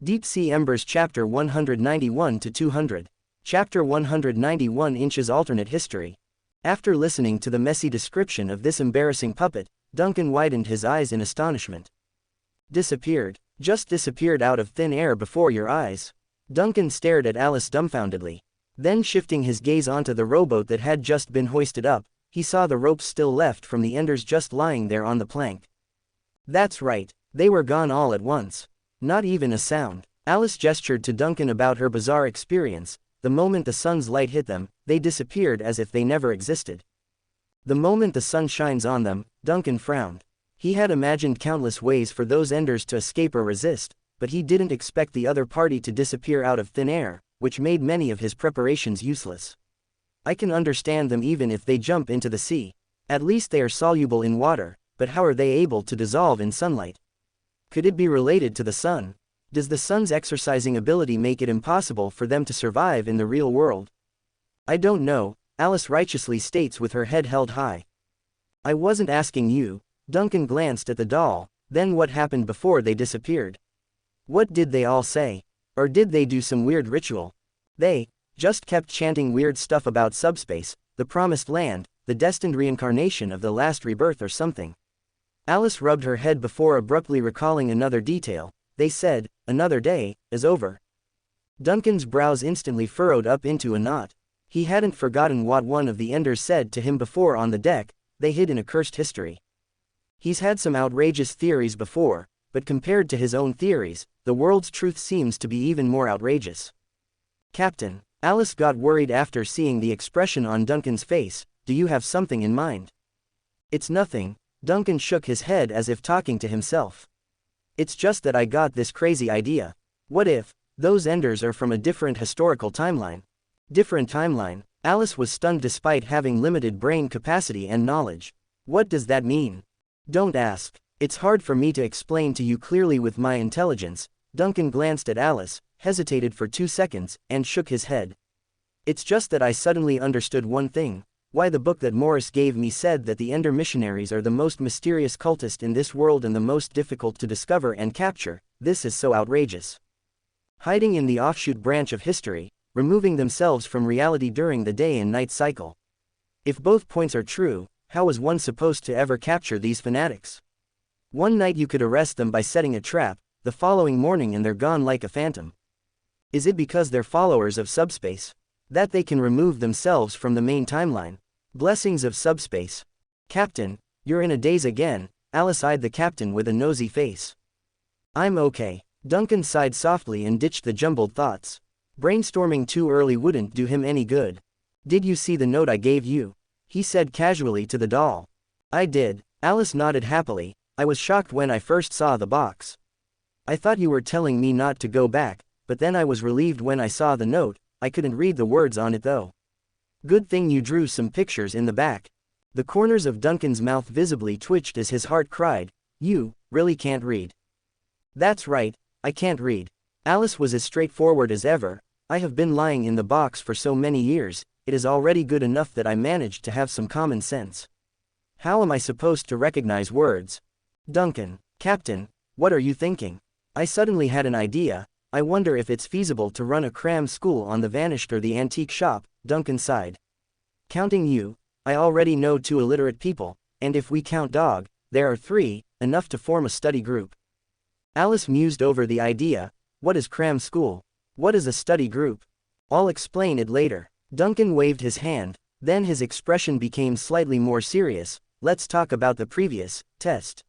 Deep Sea Embers Chapter 191 to 200. Chapter 191 Inches Alternate History. After listening to the messy description of this embarrassing puppet, Duncan widened his eyes in astonishment. Disappeared. Just disappeared out of thin air before your eyes. Duncan stared at Alice dumbfoundedly. Then shifting his gaze onto the rowboat that had just been hoisted up, he saw the ropes still left from the enders just lying there on the plank. That's right, they were gone all at once. Not even a sound. Alice gestured to Duncan about her bizarre experience. The moment the sun's light hit them, they disappeared as if they never existed. The moment the sun shines on them, Duncan frowned. He had imagined countless ways for those enders to escape or resist, but he didn't expect the other party to disappear out of thin air, which made many of his preparations useless. I can understand them even if they jump into the sea. At least they are soluble in water, but how are they able to dissolve in sunlight? Could it be related to the sun? Does the sun's exorcising ability make it impossible for them to survive in the real world? I don't know, Alice righteously states with her head held high. I wasn't asking you. Duncan glanced at the doll. Then what happened before they disappeared? What did they all say? Or did they do some weird ritual? They just kept chanting weird stuff about subspace, the promised land, the destined reincarnation of the last rebirth or something. Alice rubbed her head before abruptly recalling another detail. They said, another day is over. Duncan's brows instantly furrowed up into a knot. He hadn't forgotten what one of the enders said to him before on the deck. They hid in a cursed history. He's had some outrageous theories before, but compared to his own theories, the world's truth seems to be even more outrageous. Captain, Alice got worried after seeing the expression on Duncan's face. Do you have something in mind? It's nothing. Duncan shook his head as if talking to himself. It's just that I got this crazy idea. What if those enders are from a different historical timeline? Different timeline? Alice was stunned despite having limited brain capacity and knowledge. What does that mean? Don't ask. It's hard for me to explain to you clearly with my intelligence. Duncan glanced at Alice, hesitated for 2 seconds, and shook his head. It's just that I suddenly understood one thing. Why the book that Morris gave me said that the Ender missionaries are the most mysterious cultist in this world and the most difficult to discover and capture. This is so outrageous. Hiding in the offshoot branch of history, removing themselves from reality during the day and night cycle. If both points are true, how is one supposed to ever capture these fanatics? One night you could arrest them by setting a trap, the following morning and they're gone like a phantom. Is it because they're followers of subspace? That they can remove themselves from the main timeline? Blessings of subspace. Captain, you're in a daze again. Alice eyed the captain with a nosy face. I'm okay. Duncan sighed softly and ditched the jumbled thoughts. Brainstorming too early wouldn't do him any good. Did you see the note I gave you? He said casually to the doll. I did. Alice nodded happily. I was shocked when I first saw the box. I thought you were telling me not to go back, but then I was relieved when I saw the note. I couldn't read the words on it though. Good thing you drew some pictures in the back. The corners of Duncan's mouth visibly twitched as his heart cried, you really can't read. That's right, I can't read. Alice was as straightforward as ever. I have been lying in the box for so many years, it is already good enough that I managed to have some common sense. How am I supposed to recognize words? Duncan, Captain, what are you thinking? I suddenly had an idea. I wonder if it's feasible to run a cram school on the Vanished or the antique shop. Duncan sighed. Counting you, I already know 2 illiterate people, and if we count Dog, there are 3, enough to form a study group. Alice mused over the idea. What is cram school? What is a study group? I'll explain it later. Duncan waved his hand, then his expression became slightly more serious. Let's talk about the previous test.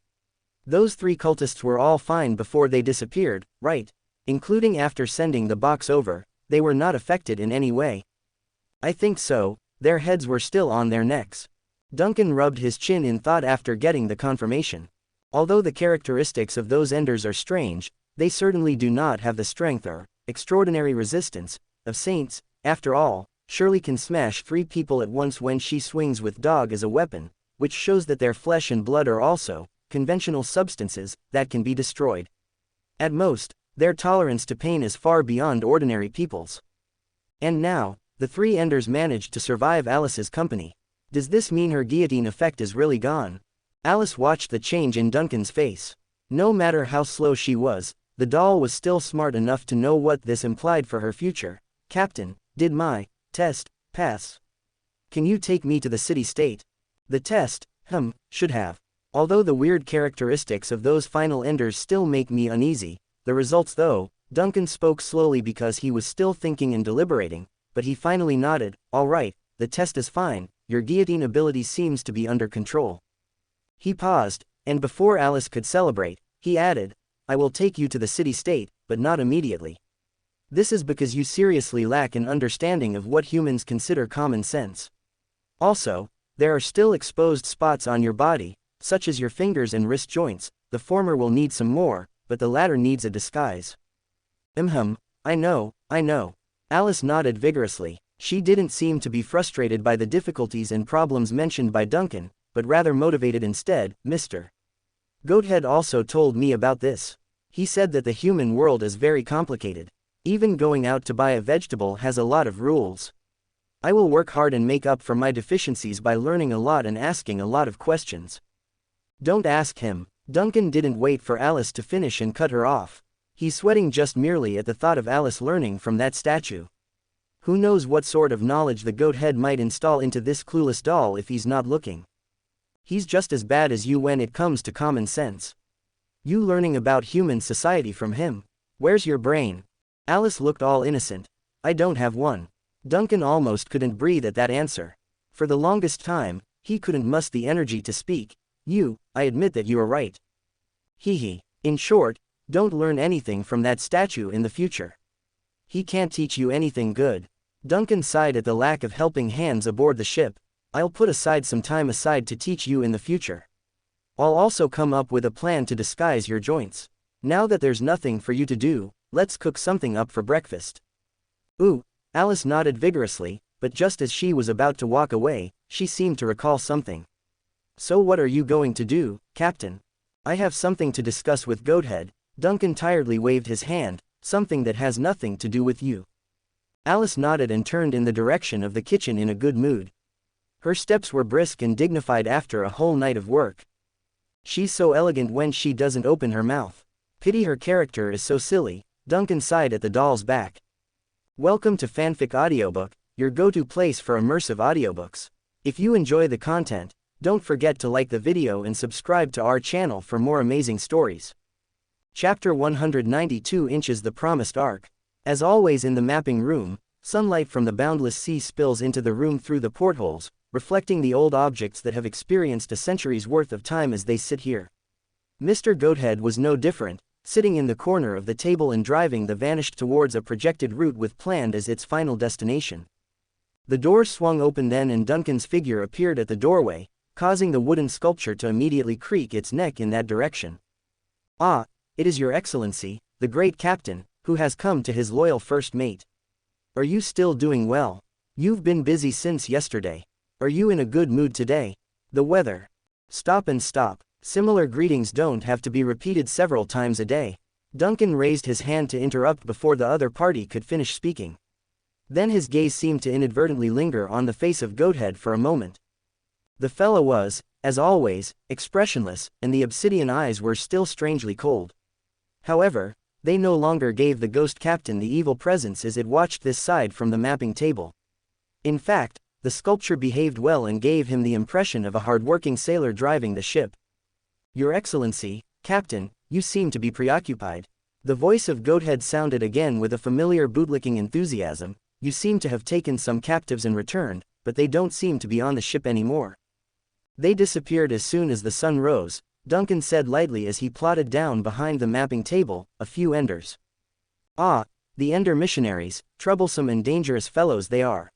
Those 3 cultists were all fine before they disappeared, right? Including after sending the box over, they were not affected in any way. I think so, their heads were still on their necks. Duncan rubbed his chin in thought after getting the confirmation. Although the characteristics of those enders are strange, they certainly do not have the strength or extraordinary resistance of saints. After all, Shirley can smash 3 people at once when she swings with Dog as a weapon, which shows that their flesh and blood are also conventional substances that can be destroyed. At most, their tolerance to pain is far beyond ordinary people's. And now, the 3 enders managed to survive Alice's company. Does this mean her guillotine effect is really gone? Alice watched the change in Duncan's face. No matter how slow she was, The doll was still smart enough to know what this implied for her future. Captain, did my test pass? Can you take me to the city-state? The test, should have. Although the weird characteristics of those final enders still make me uneasy, the results though, Duncan spoke slowly because he was still thinking and deliberating, but he finally nodded. All right, the test is fine, your guillotine ability seems to be under control. He paused, and before Alice could celebrate, he added, I will take you to the city-state, but not immediately. This is because you seriously lack an understanding of what humans consider common sense. Also, there are still exposed spots on your body, such as your fingers and wrist joints. The former will need some more, but the latter needs a disguise. I know. Alice nodded vigorously. She didn't seem to be frustrated by the difficulties and problems mentioned by Duncan, but rather motivated instead. Mr. Goathead also told me about this. He said that the human world is very complicated. Even going out to buy a vegetable has a lot of rules. I will work hard and make up for my deficiencies by learning a lot and asking a lot of questions. Don't ask him. Duncan didn't wait for Alice to finish and cut her off. He's sweating just merely at the thought of Alice learning from that statue. Who knows what sort of knowledge the Goathead might install into this clueless doll if he's not looking. He's just as bad as you when it comes to common sense. You learning about human society from him? Where's your brain? Alice looked all innocent. I don't have one. Duncan almost couldn't breathe at that answer. For the longest time, he couldn't muster the energy to speak. I admit that you are right. In short, don't learn anything from that statue in the future. He can't teach you anything good. Duncan sighed at the lack of helping hands aboard the ship. I'll put aside some time to teach you in the future. I'll also come up with a plan to disguise your joints. Now that there's nothing for you to do, let's cook something up for breakfast. Alice nodded vigorously, but just as she was about to walk away, she seemed to recall something. So what are you going to do, Captain? I have something to discuss with Goathead. Duncan tiredly waved his hand. Something that has nothing to do with you. Alice nodded and turned in the direction of the kitchen in a good mood. Her steps were brisk and dignified after a whole night of work. She's so elegant when she doesn't open her mouth. Pity her character is so silly. Duncan sighed at the doll's back. Welcome to Fanfic Audiobook, your go-to place for immersive audiobooks. If you enjoy the content, don't forget to like the video and subscribe to our channel for more amazing stories. Chapter 192 Inches The Promised Ark. As always in the mapping room, sunlight from the boundless sea spills into the room through the portholes, reflecting the old objects that have experienced a century's worth of time as they sit here. Mr. Goathead was no different, sitting in the corner of the table and driving the Vanished towards a projected route with planned as its final destination. The door swung open then and Duncan's figure appeared at the doorway, causing the wooden sculpture to immediately creak its neck in that direction. It is your excellency, the great captain, who has come to his loyal first mate. Are you still doing well? You've been busy since yesterday. Are you in a good mood today? The weather. Stop and stop. Similar greetings don't have to be repeated several times a day. Duncan raised his hand to interrupt before the other party could finish speaking. Then his gaze seemed to inadvertently linger on the face of Goathead for a moment. The fellow was, as always, expressionless, and the obsidian eyes were still strangely cold. However, they no longer gave the ghost captain the evil presence as it watched this side from the mapping table. In fact, the sculpture behaved well and gave him the impression of a hard-working sailor driving the ship. Your Excellency, Captain, you seem to be preoccupied. The voice of Goathead sounded again with a familiar bootlicking enthusiasm. You seem to have taken some captives and returned, but they don't seem to be on the ship anymore. They disappeared as soon as the sun rose, Duncan said lightly as he plodded down behind the mapping table. A few enders. The Ender missionaries, troublesome and dangerous fellows they are.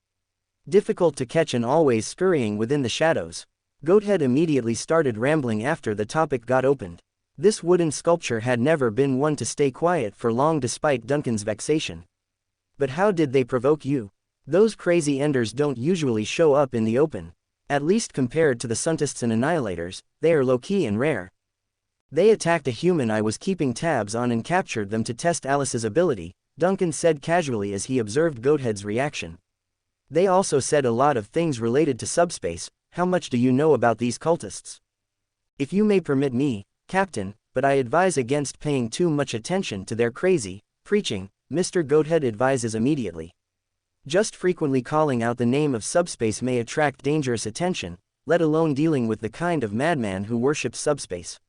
Difficult to catch and always scurrying within the shadows. Goathead immediately started rambling after the topic got opened. This wooden sculpture had never been one to stay quiet for long despite Duncan's vexation. But how did they provoke you? Those crazy Enders don't usually show up in the open. At least compared to the Suntists and Annihilators, they are low-key and rare. They attacked a human I was keeping tabs on and captured them to test Alice's ability, Duncan said casually as he observed Goathead's reaction. They also said a lot of things related to subspace. How much do you know about these cultists? If you may permit me, Captain, but I advise against paying too much attention to their crazy preaching, Mr. Goathead advises immediately. Just frequently calling out the name of subspace may attract dangerous attention, let alone dealing with the kind of madman who worships subspace.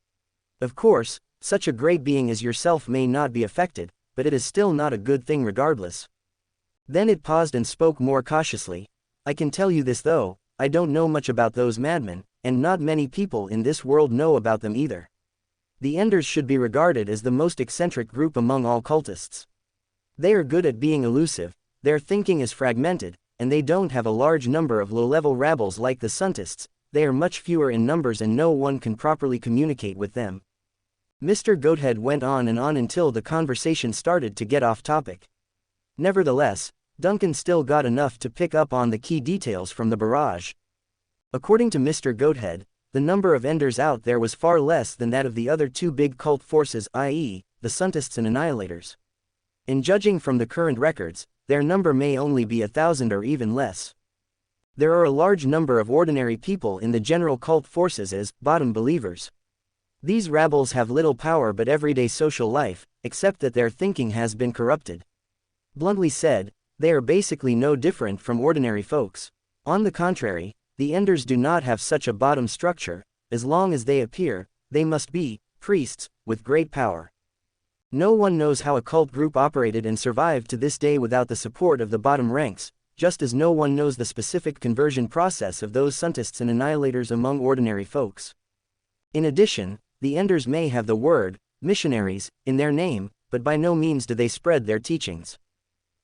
Of course, such a great being as yourself may not be affected, but it is still not a good thing regardless. Then it paused and spoke more cautiously. I can tell you this though, I don't know much about those madmen, and not many people in this world know about them either. The Enders should be regarded as the most eccentric group among all cultists. They are good at being elusive, their thinking is fragmented, and they don't have a large number of low-level rabbles like the Suntists. They are much fewer in numbers and no one can properly communicate with them. Mr. Goathead went on and on until the conversation started to get off topic. Nevertheless, Duncan still got enough to pick up on the key details from the barrage. According to Mr. Goathead, the number of Enders out there was far less than that of the other two big cult forces, i.e., the Suntists and Annihilators. In judging from the current records, their number may only be 1,000 or even less. There are a large number of ordinary people in the general cult forces as bottom believers. These rabbles have little power but everyday social life, except that their thinking has been corrupted. Bluntly said, they are basically no different from ordinary folks. On the contrary, the Enders do not have such a bottom structure. As long as they appear, they must be priests with great power. No one knows how a cult group operated and survived to this day without the support of the bottom ranks, just as no one knows the specific conversion process of those Suntists and Annihilators among ordinary folks. In addition, the Enders may have the word missionaries in their name, but by no means do they spread their teachings.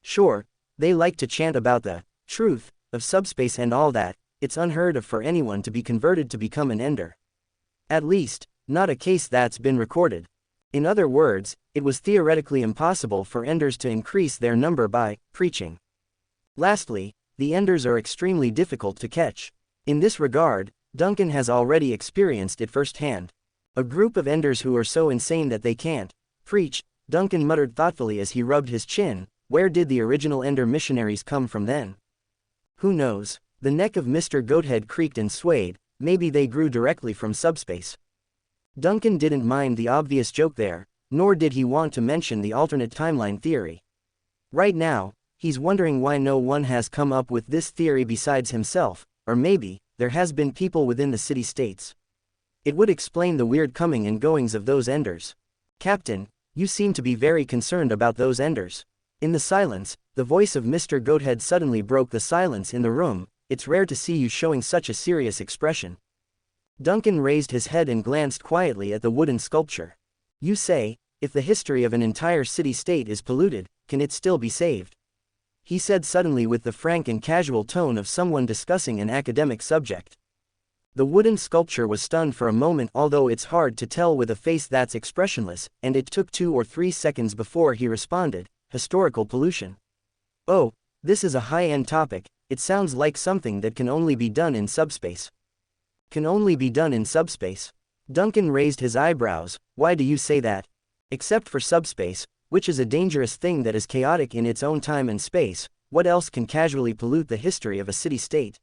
Sure, they like to chant about the truth of subspace and all that. It's unheard of for anyone to be converted to become an Ender. At least, not a case that's been recorded. In other words, it was theoretically impossible for Enders to increase their number by preaching. Lastly, the Enders are extremely difficult to catch. In this regard, Duncan has already experienced it firsthand. A group of Enders who are so insane that they can't preach, Duncan muttered thoughtfully as he rubbed his chin. Where did the original Ender missionaries come from then? Who knows? The neck of Mr. Goathead creaked and swayed. Maybe they grew directly from subspace. Duncan didn't mind the obvious joke there, nor did he want to mention the alternate timeline theory. Right now, he's wondering why no one has come up with this theory besides himself, or maybe, there has been people within the city-states. It would explain the weird coming and goings of those Enders. Captain, you seem to be very concerned about those Enders. In the silence, the voice of Mr. Goathead suddenly broke the silence in the room. It's rare to see you showing such a serious expression. Duncan raised his head and glanced quietly at the wooden sculpture. You say, if the history of an entire city-state is polluted, can it still be saved? He said suddenly with the frank and casual tone of someone discussing an academic subject. The wooden sculpture was stunned for a moment, although it's hard to tell with a face that's expressionless, and it took 2 or 3 seconds before he responded, historical pollution. Oh, this is a high-end topic. It sounds like something that can only be done in subspace. Can only be done in subspace? Duncan raised his eyebrows. Why do you say that? Except for subspace, which is a dangerous thing that is chaotic in its own time and space, what else can casually pollute the history of a city-state?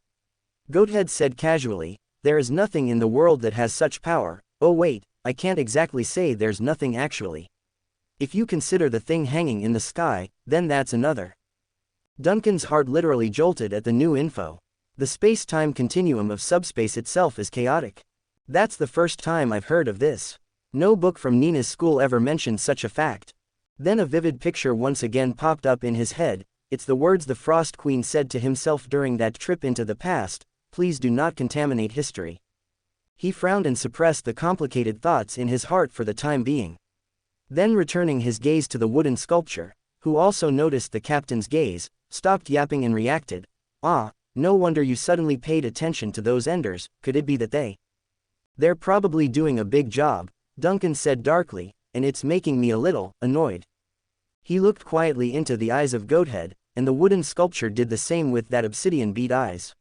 Goathead said casually, there is nothing in the world that has such power. Oh wait, I can't exactly say there's nothing actually. If you consider the thing hanging in the sky, then that's another. Duncan's heart literally jolted at the new info. The space-time continuum of subspace itself is chaotic. That's the first time I've heard of this. No book from Nina's school ever mentioned such a fact. Then a vivid picture once again popped up in his head. It's the words the Frost Queen said to himself during that trip into the past, please do not contaminate history. He frowned and suppressed the complicated thoughts in his heart for the time being. Then returning his gaze to the wooden sculpture, who also noticed the captain's gaze, stopped yapping and reacted, ah, no wonder you suddenly paid attention to those Enders. Could it be that they're probably doing a big job, Duncan said darkly, and it's making me a little annoyed. He looked quietly into the eyes of Goathead, and the wooden sculpture did the same with that obsidian-bead eyes.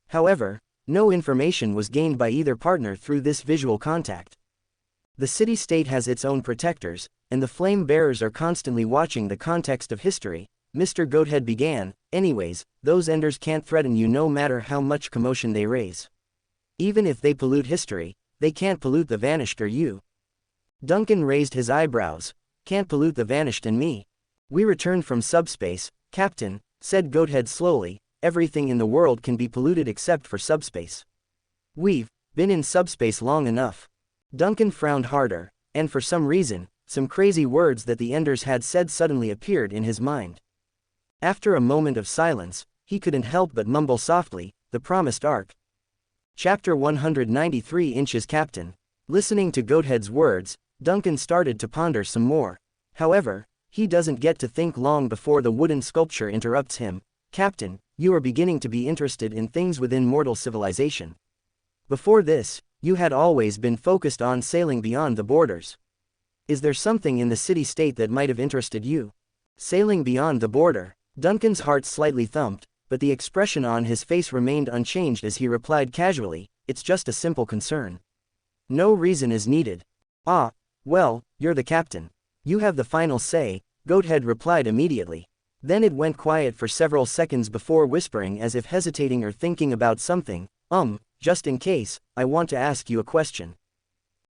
However, no information was gained by either partner through this visual contact. The city-state has its own protectors, and the flame-bearers are constantly watching the context of history. Mr. Goathead began, anyways, those Enders can't threaten you no matter how much commotion they raise. Even if they pollute history, they can't pollute the vanished or you. Duncan raised his eyebrows. Can't pollute the vanished and me. We returned from subspace, Captain, said Goathead slowly. Everything in the world can be polluted except for subspace. We've been in subspace long enough. Duncan frowned harder, and for some reason, some crazy words that the Enders had said suddenly appeared in his mind. After a moment of silence, he couldn't help but mumble softly, the promised ark. Chapter 193 Inches Captain. Listening to Goathead's words, Duncan started to ponder some more. However, he doesn't get to think long before the wooden sculpture interrupts him. Captain, you are beginning to be interested in things within mortal civilization. Before this, you had always been focused on sailing beyond the borders. Is there something in the city-state that might have interested you? Sailing beyond the border. Duncan's heart slightly thumped, but the expression on his face remained unchanged as he replied casually, it's just a simple concern. No reason is needed. Ah, well, you're the captain. You have the final say, Goathead replied immediately. Then it went quiet for several seconds before whispering as if hesitating or thinking about something, just in case, I want to ask you a question.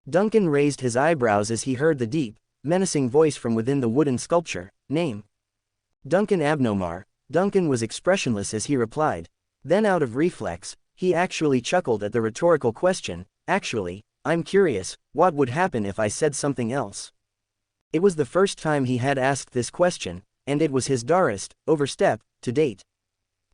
Duncan raised his eyebrows as he heard the deep, menacing voice from within the wooden sculpture. Name? Duncan Abnomar. Duncan was expressionless as he replied. Then out of reflex, he actually chuckled at the rhetorical question. Actually, I'm curious, what would happen if I said something else? It was the first time he had asked this question, and it was his darkest overstep to date.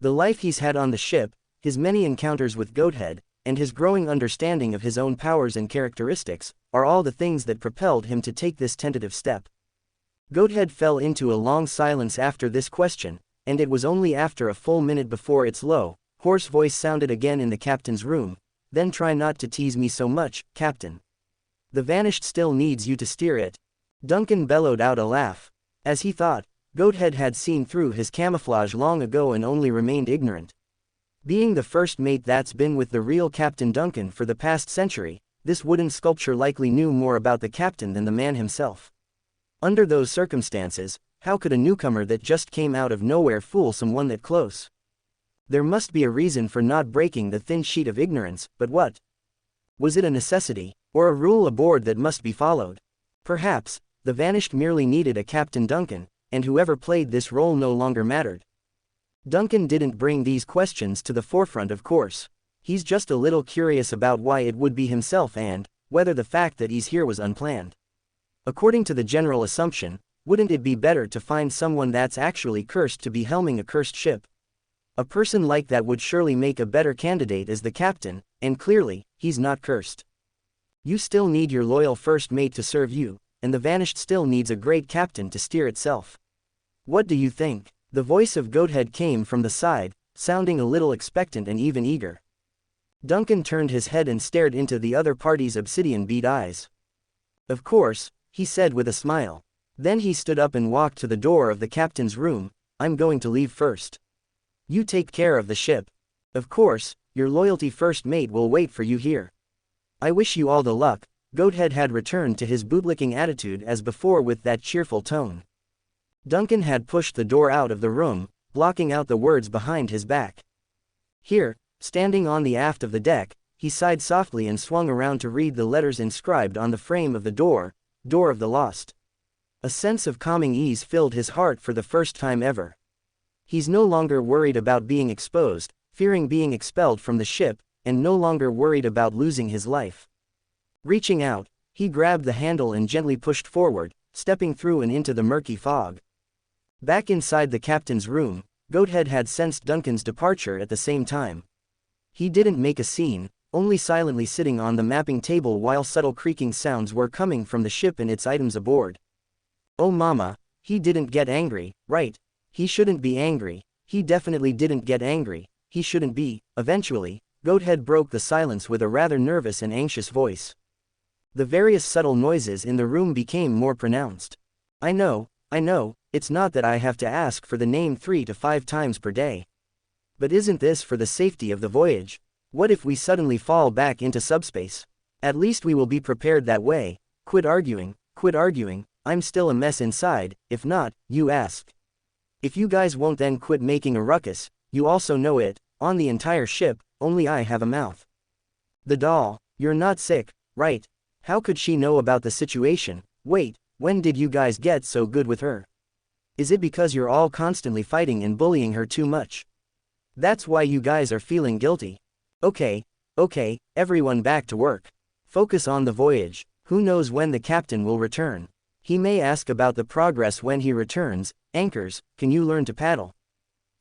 The life he's had on the ship, his many encounters with Goathead, and his growing understanding of his own powers and characteristics, are all the things that propelled him to take this tentative step. Goathead fell into a long silence after this question, and it was only after a full minute before its low, hoarse voice sounded again in the captain's room. Then try not to tease me so much, Captain. The vanished still needs you to steer it. Duncan bellowed out a laugh. As he thought, Goathead had seen through his camouflage long ago and only remained ignorant. Being the first mate that's been with the real Captain Duncan for the past century, this wooden sculpture likely knew more about the captain than the man himself. Under those circumstances, how could a newcomer that just came out of nowhere fool someone that close? There must be a reason for not breaking the thin sheet of ignorance, but what? Was it a necessity, or a rule aboard that must be followed? Perhaps, the vanished merely needed a Captain Duncan, and whoever played this role no longer mattered. Duncan didn't bring these questions to the forefront, of course. He's just a little curious about why it would be himself and whether the fact that he's here was unplanned. According to the general assumption, wouldn't it be better to find someone that's actually cursed to be helming a cursed ship? A person like that would surely make a better candidate as the captain, and clearly, he's not cursed. You still need your loyal first mate to serve you, and the vanished still needs a great captain to steer itself. What do you think? The voice of Goathead came from the side, sounding a little expectant and even eager. Duncan turned his head and stared into the other party's obsidian-bead eyes. Of course, he said with a smile. Then he stood up and walked to the door of the captain's room. I'm going to leave first. You take care of the ship. Of course, your loyalty first mate will wait for you here. I wish you all the luck. Goathead had returned to his bootlicking attitude as before with that cheerful tone. Duncan had pushed the door out of the room, blocking out the words behind his back. Here, standing on the aft of the deck, he sighed softly and swung around to read the letters inscribed on the frame of the door, Door of the Lost. A sense of calming ease filled his heart for the first time ever. He's no longer worried about being exposed, fearing being expelled from the ship, and no longer worried about losing his life. Reaching out, he grabbed the handle and gently pushed forward, stepping through and into the murky fog. Back inside the captain's room, Goathead had sensed Duncan's departure at the same time. He didn't make a scene, only silently sitting on the mapping table while subtle creaking sounds were coming from the ship and its items aboard. Oh mama, he didn't get angry, right? He shouldn't be angry. He definitely didn't get angry. He shouldn't be. Eventually, Goathead broke the silence with a rather nervous and anxious voice. The various subtle noises in the room became more pronounced. I know, it's not that I have to ask for the name 3 to 5 times per day. But isn't this for the safety of the voyage? What if we suddenly fall back into subspace? At least we will be prepared that way. Quit arguing, I'm still a mess inside. If not, you ask. If you guys won't then quit making a ruckus. You also know it, on the entire ship, only I have a mouth. The doll, you're not sick, right? How could she know about the situation? Wait, when did you guys get so good with her? Is it because you're all constantly fighting and bullying her too much? That's why you guys are feeling guilty. Okay, everyone back to work. Focus on the voyage. Who knows when the captain will return? He may ask about the progress when he returns. Anchors, can you learn to paddle?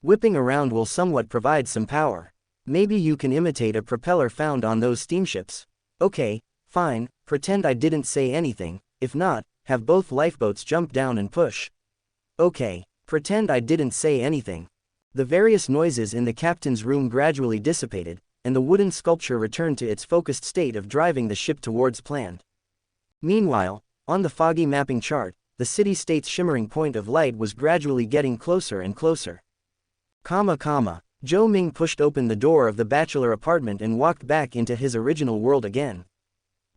Whipping around will somewhat provide some power. Maybe you can imitate a propeller found on those steamships. Okay, fine, pretend I didn't say anything. If not, have both lifeboats jump down and push. Okay, pretend I didn't say anything. The various noises in the captain's room gradually dissipated, and the wooden sculpture returned to its focused state of driving the ship towards planned. Meanwhile, on the foggy mapping chart, the city-state's shimmering point of light was gradually getting closer and closer. Zhou Ming pushed open the door of the bachelor apartment and walked back into his original world again.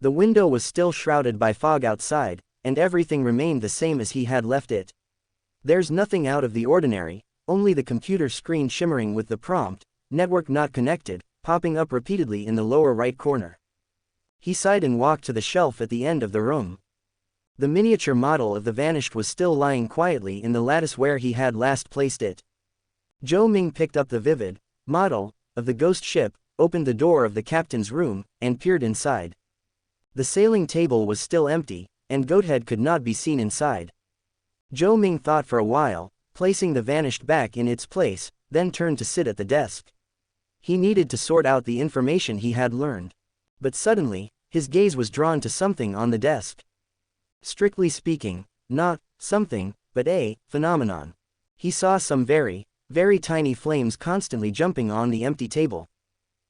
The window was still shrouded by fog outside, and everything remained the same as he had left it. There's nothing out of the ordinary, only the computer screen shimmering with the prompt, "Network not connected," popping up repeatedly in the lower right corner. He sighed and walked to the shelf at the end of the room. The miniature model of the Vanished was still lying quietly in the lattice where he had last placed it. Zhou Ming picked up the vivid model of the ghost ship, opened the door of the captain's room, and peered inside. The sailing table was still empty, and Goathead could not be seen inside. Zhou Ming thought for a while, placing the Vanished back in its place, then turned to sit at the desk. He needed to sort out the information he had learned. But suddenly, his gaze was drawn to something on the desk. Strictly speaking, not something, but a phenomenon. He saw some very tiny flames constantly jumping on the empty table.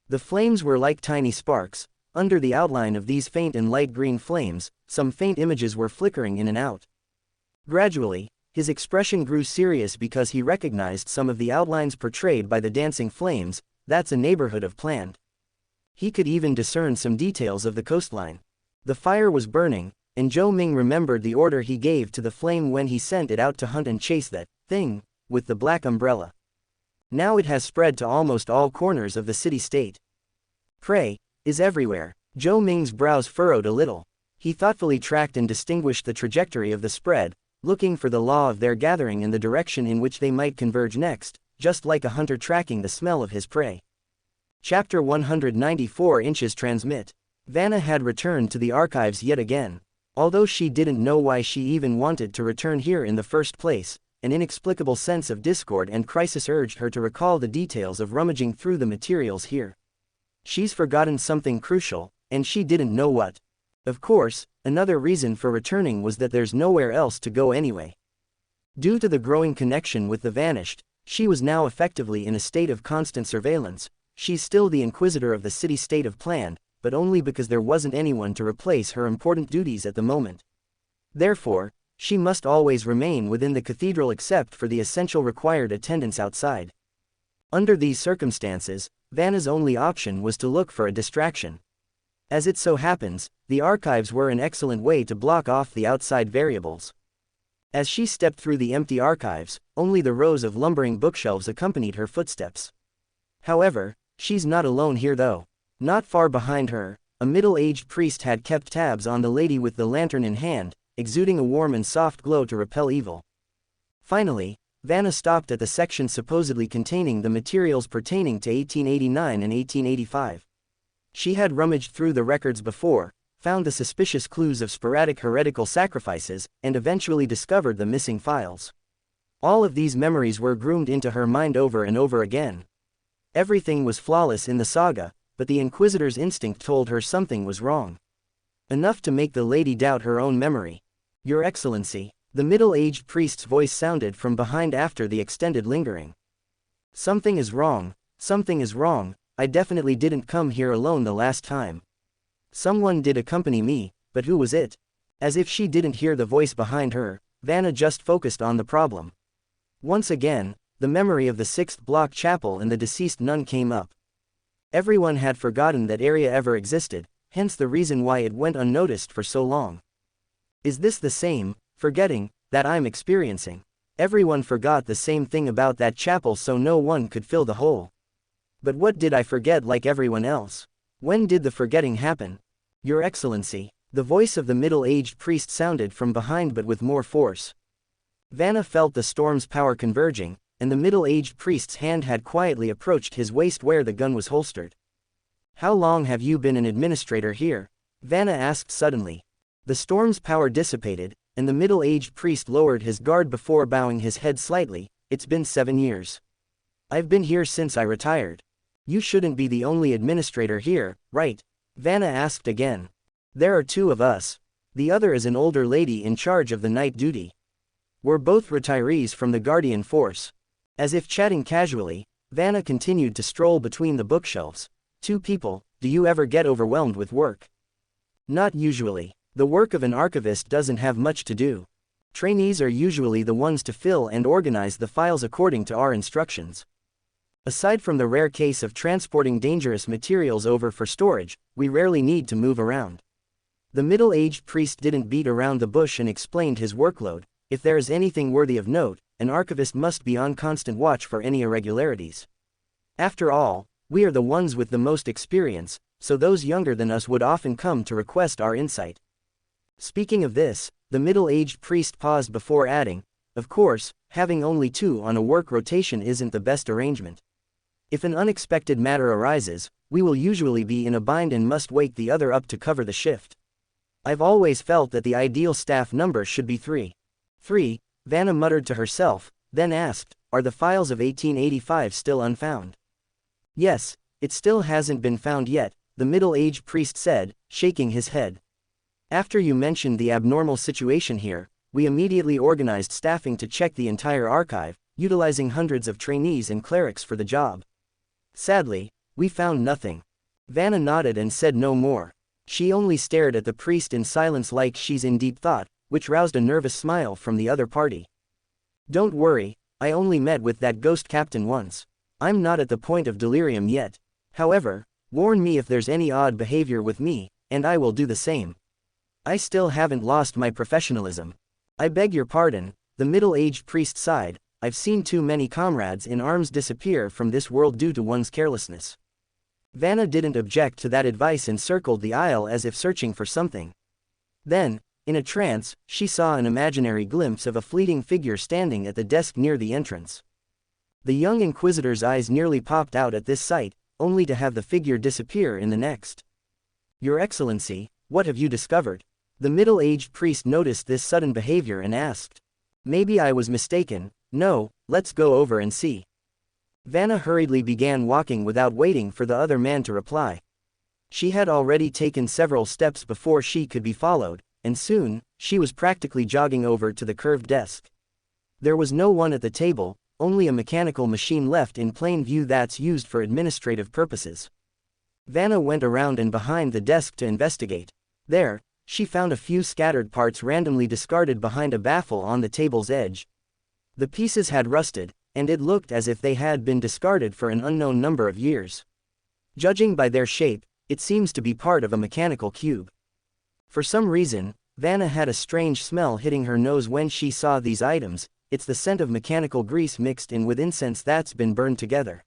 The flames were like tiny sparks. Under the outline of these faint and light green flames, some faint images were flickering in and out. Gradually, his expression grew serious because he recognized some of the outlines portrayed by the dancing flames. That's a neighborhood of planned. He could even discern some details of the coastline. The fire was burning, and Zhou Ming remembered the order he gave to the flame when he sent it out to hunt and chase that thing with the black umbrella. Now it has spread to almost all corners of the city-state. Prey is everywhere. Zhou Ming's brows furrowed a little. He thoughtfully tracked and distinguished the trajectory of the spread, looking for the law of their gathering and the direction in which they might converge next, just like a hunter tracking the smell of his prey. Chapter 194 Inches Transmit. Vanna had returned to the archives yet again. Although she didn't know why she even wanted to return here in the first place, an inexplicable sense of discord and crisis urged her to recall the details of rummaging through the materials here. She's forgotten something crucial, and she didn't know what. Of course, another reason for returning was that there's nowhere else to go anyway. Due to the growing connection with the Vanished, she was now effectively in a state of constant surveillance. She's still the inquisitor of the city-state of Planned, but only because there wasn't anyone to replace her important duties at the moment. Therefore, she must always remain within the cathedral except for the essential required attendance outside. Under these circumstances, Vanna's only option was to look for a distraction. As it so happens, the archives were an excellent way to block off the outside variables. As she stepped through the empty archives, only the rows of lumbering bookshelves accompanied her footsteps. However, she's not alone here though. Not far behind her, a middle-aged priest had kept tabs on the lady with the lantern in hand, exuding a warm and soft glow to repel evil. Finally, Vanna stopped at the section supposedly containing the materials pertaining to 1889 and 1885. She had rummaged through the records before, found the suspicious clues of sporadic heretical sacrifices, and eventually discovered the missing files. All of these memories were groomed into her mind over and over again. Everything was flawless in the saga, but the Inquisitor's instinct told her something was wrong. Enough to make the lady doubt her own memory. "Your Excellency," the middle-aged priest's voice sounded from behind after the extended lingering. Something is wrong, I definitely didn't come here alone the last time. Someone did accompany me, but who was it? As if she didn't hear the voice behind her, Vanna just focused on the problem. Once again, the memory of the 6th block chapel and the deceased nun came up. Everyone had forgotten that area ever existed, hence the reason why it went unnoticed for so long. Is this the same forgetting that I'm experiencing? Everyone forgot the same thing about that chapel, so no one could fill the hole. But what did I forget like everyone else? When did the forgetting happen? Your Excellency, The voice of the middle-aged priest sounded from behind but with more force. Vanna felt the storm's power converging, and the middle-aged priest's hand had quietly approached his waist where the gun was holstered. "How long have you been an administrator here?" Vanna asked suddenly. The storm's power dissipated, and the middle-aged priest lowered his guard before bowing his head slightly. "It's been 7 years. I've been here since I retired." "You shouldn't be the only administrator here, right?" Vanna asked again. "There are 2 of us. The other is an older lady in charge of the night duty. We're both retirees from the Guardian Force." As if chatting casually, Vanna continued to stroll between the bookshelves. "2 people, do you ever get overwhelmed with work?" "Not usually. The work of an archivist doesn't have much to do. Trainees are usually the ones to fill and organize the files according to our instructions. Aside from the rare case of transporting dangerous materials over for storage, we rarely need to move around." The middle-aged priest didn't beat around the bush and explained his workload. "If there is anything worthy of note, an archivist must be on constant watch for any irregularities. After all, we are the ones with the most experience, so those younger than us would often come to request our insight." Speaking of this, the middle-aged priest paused before adding, "Of course, having only 2 on a work rotation isn't the best arrangement. If an unexpected matter arises, we will usually be in a bind and must wake the other up to cover the shift. I've always felt that the ideal staff number should be 3. 3, Vanna muttered to herself, then asked, "Are the files of 1885 still unfound?" "Yes, it still hasn't been found yet," the middle-aged priest said, shaking his head. "After you mentioned the abnormal situation here, we immediately organized staffing to check the entire archive, utilizing hundreds of trainees and clerics for the job. Sadly, we found nothing." Vanna nodded and said no more. She only stared at the priest in silence like she's in deep thought, which roused a nervous smile from the other party. "Don't worry, I only met with that ghost captain once. I'm not at the point of delirium yet. However, warn me if there's any odd behavior with me, and I will do the same. I still haven't lost my professionalism." "I beg your pardon," the middle-aged priest sighed, "I've seen too many comrades in arms disappear from this world due to one's carelessness." Vanna didn't object to that advice and circled the aisle as if searching for something. Then, in a trance, she saw an imaginary glimpse of a fleeting figure standing at the desk near the entrance. The young inquisitor's eyes nearly popped out at this sight, only to have the figure disappear in the next. "Your Excellency, what have you discovered?" The middle-aged priest noticed this sudden behavior and asked. "Maybe I was mistaken. No, let's go over and see." Vanna hurriedly began walking without waiting for the other man to reply. She had already taken several steps before she could be followed, and soon, she was practically jogging over to the curved desk. There was no one at the table, only a mechanical machine left in plain view that's used for administrative purposes. Vanna went around and behind the desk to investigate. There, she found a few scattered parts randomly discarded behind a baffle on the table's edge. The pieces had rusted, and it looked as if they had been discarded for an unknown number of years. Judging by their shape, it seems to be part of a mechanical cube. For some reason, Vanna had a strange smell hitting her nose when she saw these items. It's the scent of mechanical grease mixed in with incense that's been burned together.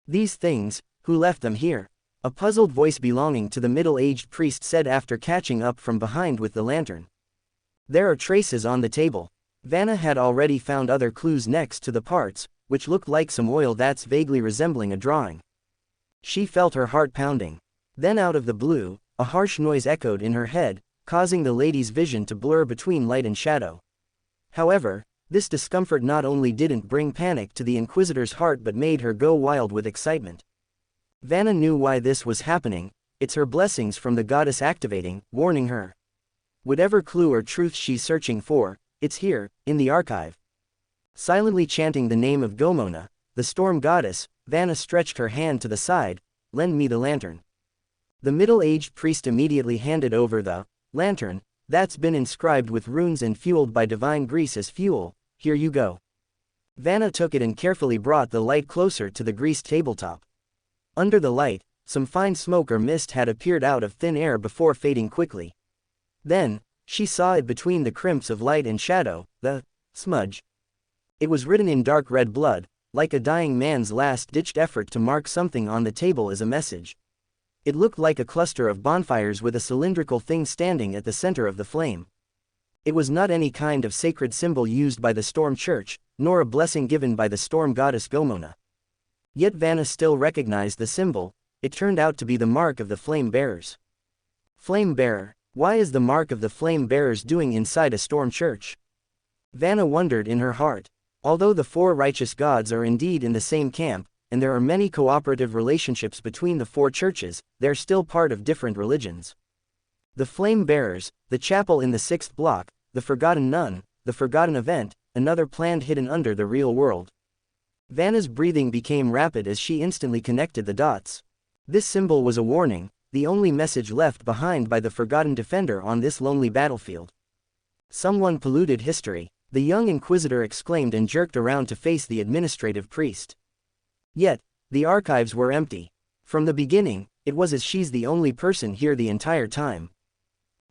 "These things, who left them here?" a puzzled voice belonging to the middle-aged priest said after catching up from behind with the lantern. "There are traces on the table." Vanna had already found other clues next to the parts, which looked like some oil that's vaguely resembling a drawing. She felt her heart pounding. Then out of the blue, a harsh noise echoed in her head, causing the lady's vision to blur between light and shadow. However, this discomfort not only didn't bring panic to the Inquisitor's heart but made her go wild with excitement. Vanna knew why this was happening. It's her blessings from the goddess activating, warning her. Whatever clue or truth she's searching for, it's here, in the archive. Silently chanting the name of Gomona, the storm goddess, Vanna stretched her hand to the side. "Lend me the lantern." The middle-aged priest immediately handed over the lantern, that's been inscribed with runes and fueled by divine grease as fuel. "Here you go." Vanna took it and carefully brought the light closer to the greased tabletop. Under the light, some fine smoke or mist had appeared out of thin air before fading quickly. Then, she saw it between the crimps of light and shadow, the smudge. It was written in dark red blood, like a dying man's last-ditched effort to mark something on the table as a message. It looked like a cluster of bonfires with a cylindrical thing standing at the center of the flame. It was not any kind of sacred symbol used by the Storm Church, nor a blessing given by the storm goddess Gomona. Yet Vanna still recognized the symbol. It turned out to be the mark of the flame bearers. Flame bearer. Why is the mark of the flame bearers doing inside a storm church? Vanna wondered in her heart. Although the four righteous gods are indeed in the same camp, and there are many cooperative relationships between the four churches, they're still part of different religions. The flame bearers, the chapel in the 6th block, the forgotten nun, the forgotten event, another planned hidden under the real world. Vanna's breathing became rapid as she instantly connected the dots. This symbol was a warning, the only message left behind by the forgotten defender on this lonely battlefield. Someone polluted history, the young inquisitor exclaimed and jerked around to face the administrative priest. Yet, the archives were empty. From the beginning, it was as she's the only person here the entire time.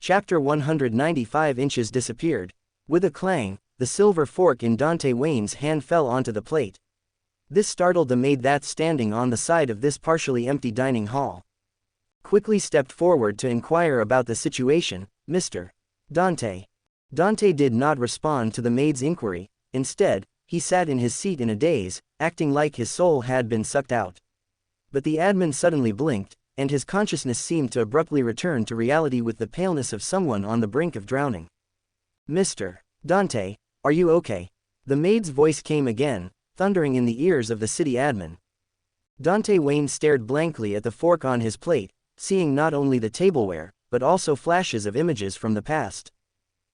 Chapter 195 inches disappeared. With a clang, the silver fork in Dante Wayne's hand fell onto the plate. This startled the maid that standing on the side of this partially empty dining hall. Quickly stepped forward to inquire about the situation. Mr. Dante. Dante did not respond to the maid's inquiry. Instead, he sat in his seat in a daze, acting like his soul had been sucked out. But the admin suddenly blinked, and his consciousness seemed to abruptly return to reality with the paleness of someone on the brink of drowning. Mr. Dante, are you okay? The maid's voice came again, thundering in the ears of the city admin. Dante Wayne stared blankly at the fork on his plate, seeing not only the tableware, but also flashes of images from the past.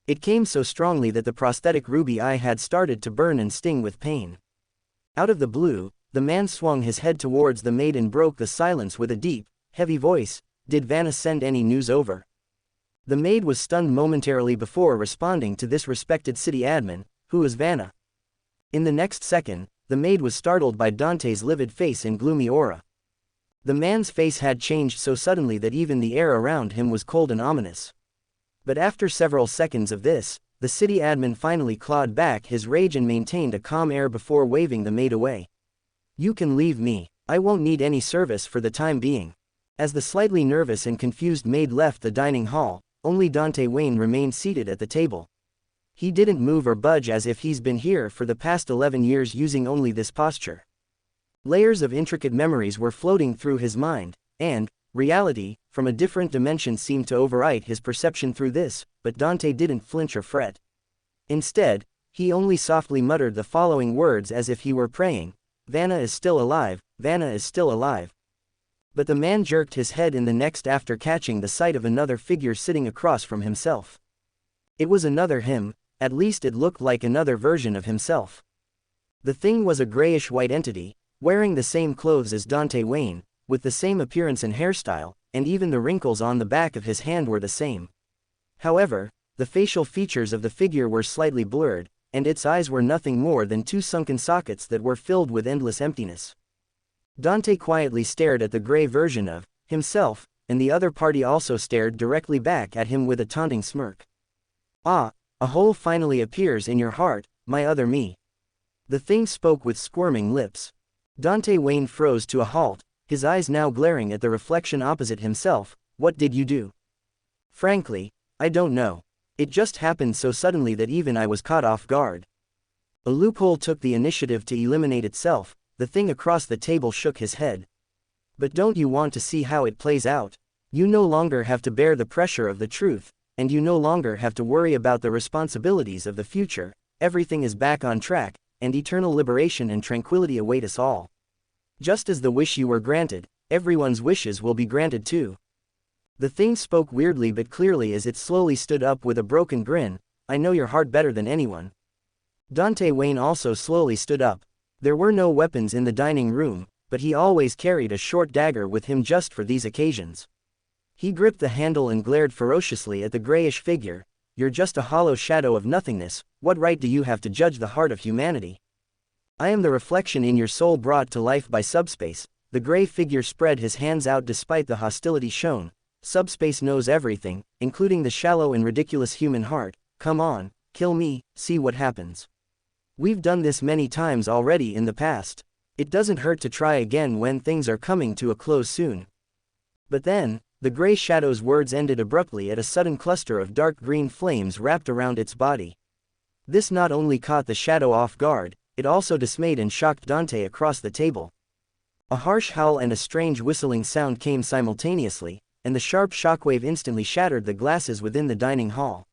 It came so strongly that the prosthetic ruby eye had started to burn and sting with pain. Out of the blue, the man swung his head towards the maid and broke the silence with a deep, heavy voice. Did Vanna send any news over? The maid was stunned momentarily before responding to this respected city admin. Who is Vanna? In the next second, the maid was startled by Dante's livid face and gloomy aura. The man's face had changed so suddenly that even the air around him was cold and ominous. But after several seconds of this, the city admin finally clawed back his rage and maintained a calm air before waving the maid away. You can leave me. I won't need any service for the time being. As the slightly nervous and confused maid left the dining hall, only Dante Wayne remained seated at the table. He didn't move or budge as if he's been here for the past 11 years using only this posture. Layers of intricate memories were floating through his mind, and reality, from a different dimension seemed to overwrite his perception through this, but Dante didn't flinch or fret. Instead, he only softly muttered the following words as if he were praying. Vanna is still alive, Vanna is still alive. But the man jerked his head in the next after catching the sight of another figure sitting across from himself. It was another him, at least it looked like another version of himself. The thing was a grayish-white entity, wearing the same clothes as Dante Wayne, with the same appearance and hairstyle, and even the wrinkles on the back of his hand were the same. However, the facial features of the figure were slightly blurred, and its eyes were nothing more than two sunken sockets that were filled with endless emptiness. Dante quietly stared at the gray version of himself, and the other party also stared directly back at him with a taunting smirk. Ah, a hole finally appears in your heart, my other me. The thing spoke with squirming lips. Dante Wayne froze to a halt, his eyes now glaring at the reflection opposite himself. What did you do? Frankly, I don't know. It just happened so suddenly that even I was caught off guard. A loophole took the initiative to eliminate itself. The thing across the table shook his head. But don't you want to see how it plays out? You no longer have to bear the pressure of the truth, and you no longer have to worry about the responsibilities of the future. Everything is back on track, and eternal liberation and tranquility await us all. Just as the wish you were granted, everyone's wishes will be granted too. The thing spoke weirdly but clearly as it slowly stood up with a broken grin. I know your heart better than anyone. Dante Wayne also slowly stood up. There were no weapons in the dining room, but he always carried a short dagger with him just for these occasions. He gripped the handle and glared ferociously at the grayish figure. You're just a hollow shadow of nothingness. What right do you have to judge the heart of humanity? I am the reflection in your soul brought to life by subspace. The gray figure spread his hands out despite the hostility shown. Subspace knows everything, including the shallow and ridiculous human heart. Come on, kill me, see what happens. We've done this many times already in the past. It doesn't hurt to try again when things are coming to a close soon. But then, the gray shadow's words ended abruptly at a sudden cluster of dark green flames wrapped around its body. This not only caught the shadow off guard, it also dismayed and shocked Dante across the table. A harsh howl and a strange whistling sound came simultaneously, and the sharp shockwave instantly shattered the glasses within the dining hall.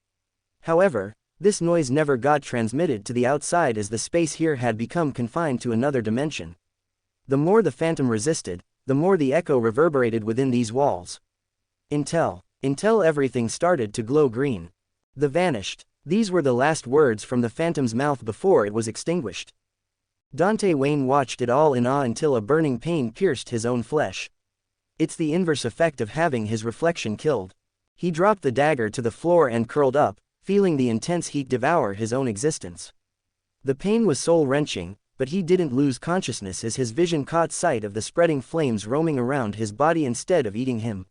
However, this noise never got transmitted to the outside as the space here had become confined to another dimension. The more the phantom resisted, the more the echo reverberated within these walls. Until everything started to glow green. The vanished. These were the last words from the phantom's mouth before it was extinguished. Dante Wayne watched it all in awe until a burning pain pierced his own flesh. It's the inverse effect of having his reflection killed. He dropped the dagger to the floor and curled up, feeling the intense heat devour his own existence. The pain was soul-wrenching, but he didn't lose consciousness as his vision caught sight of the spreading flames roaming around his body instead of eating him.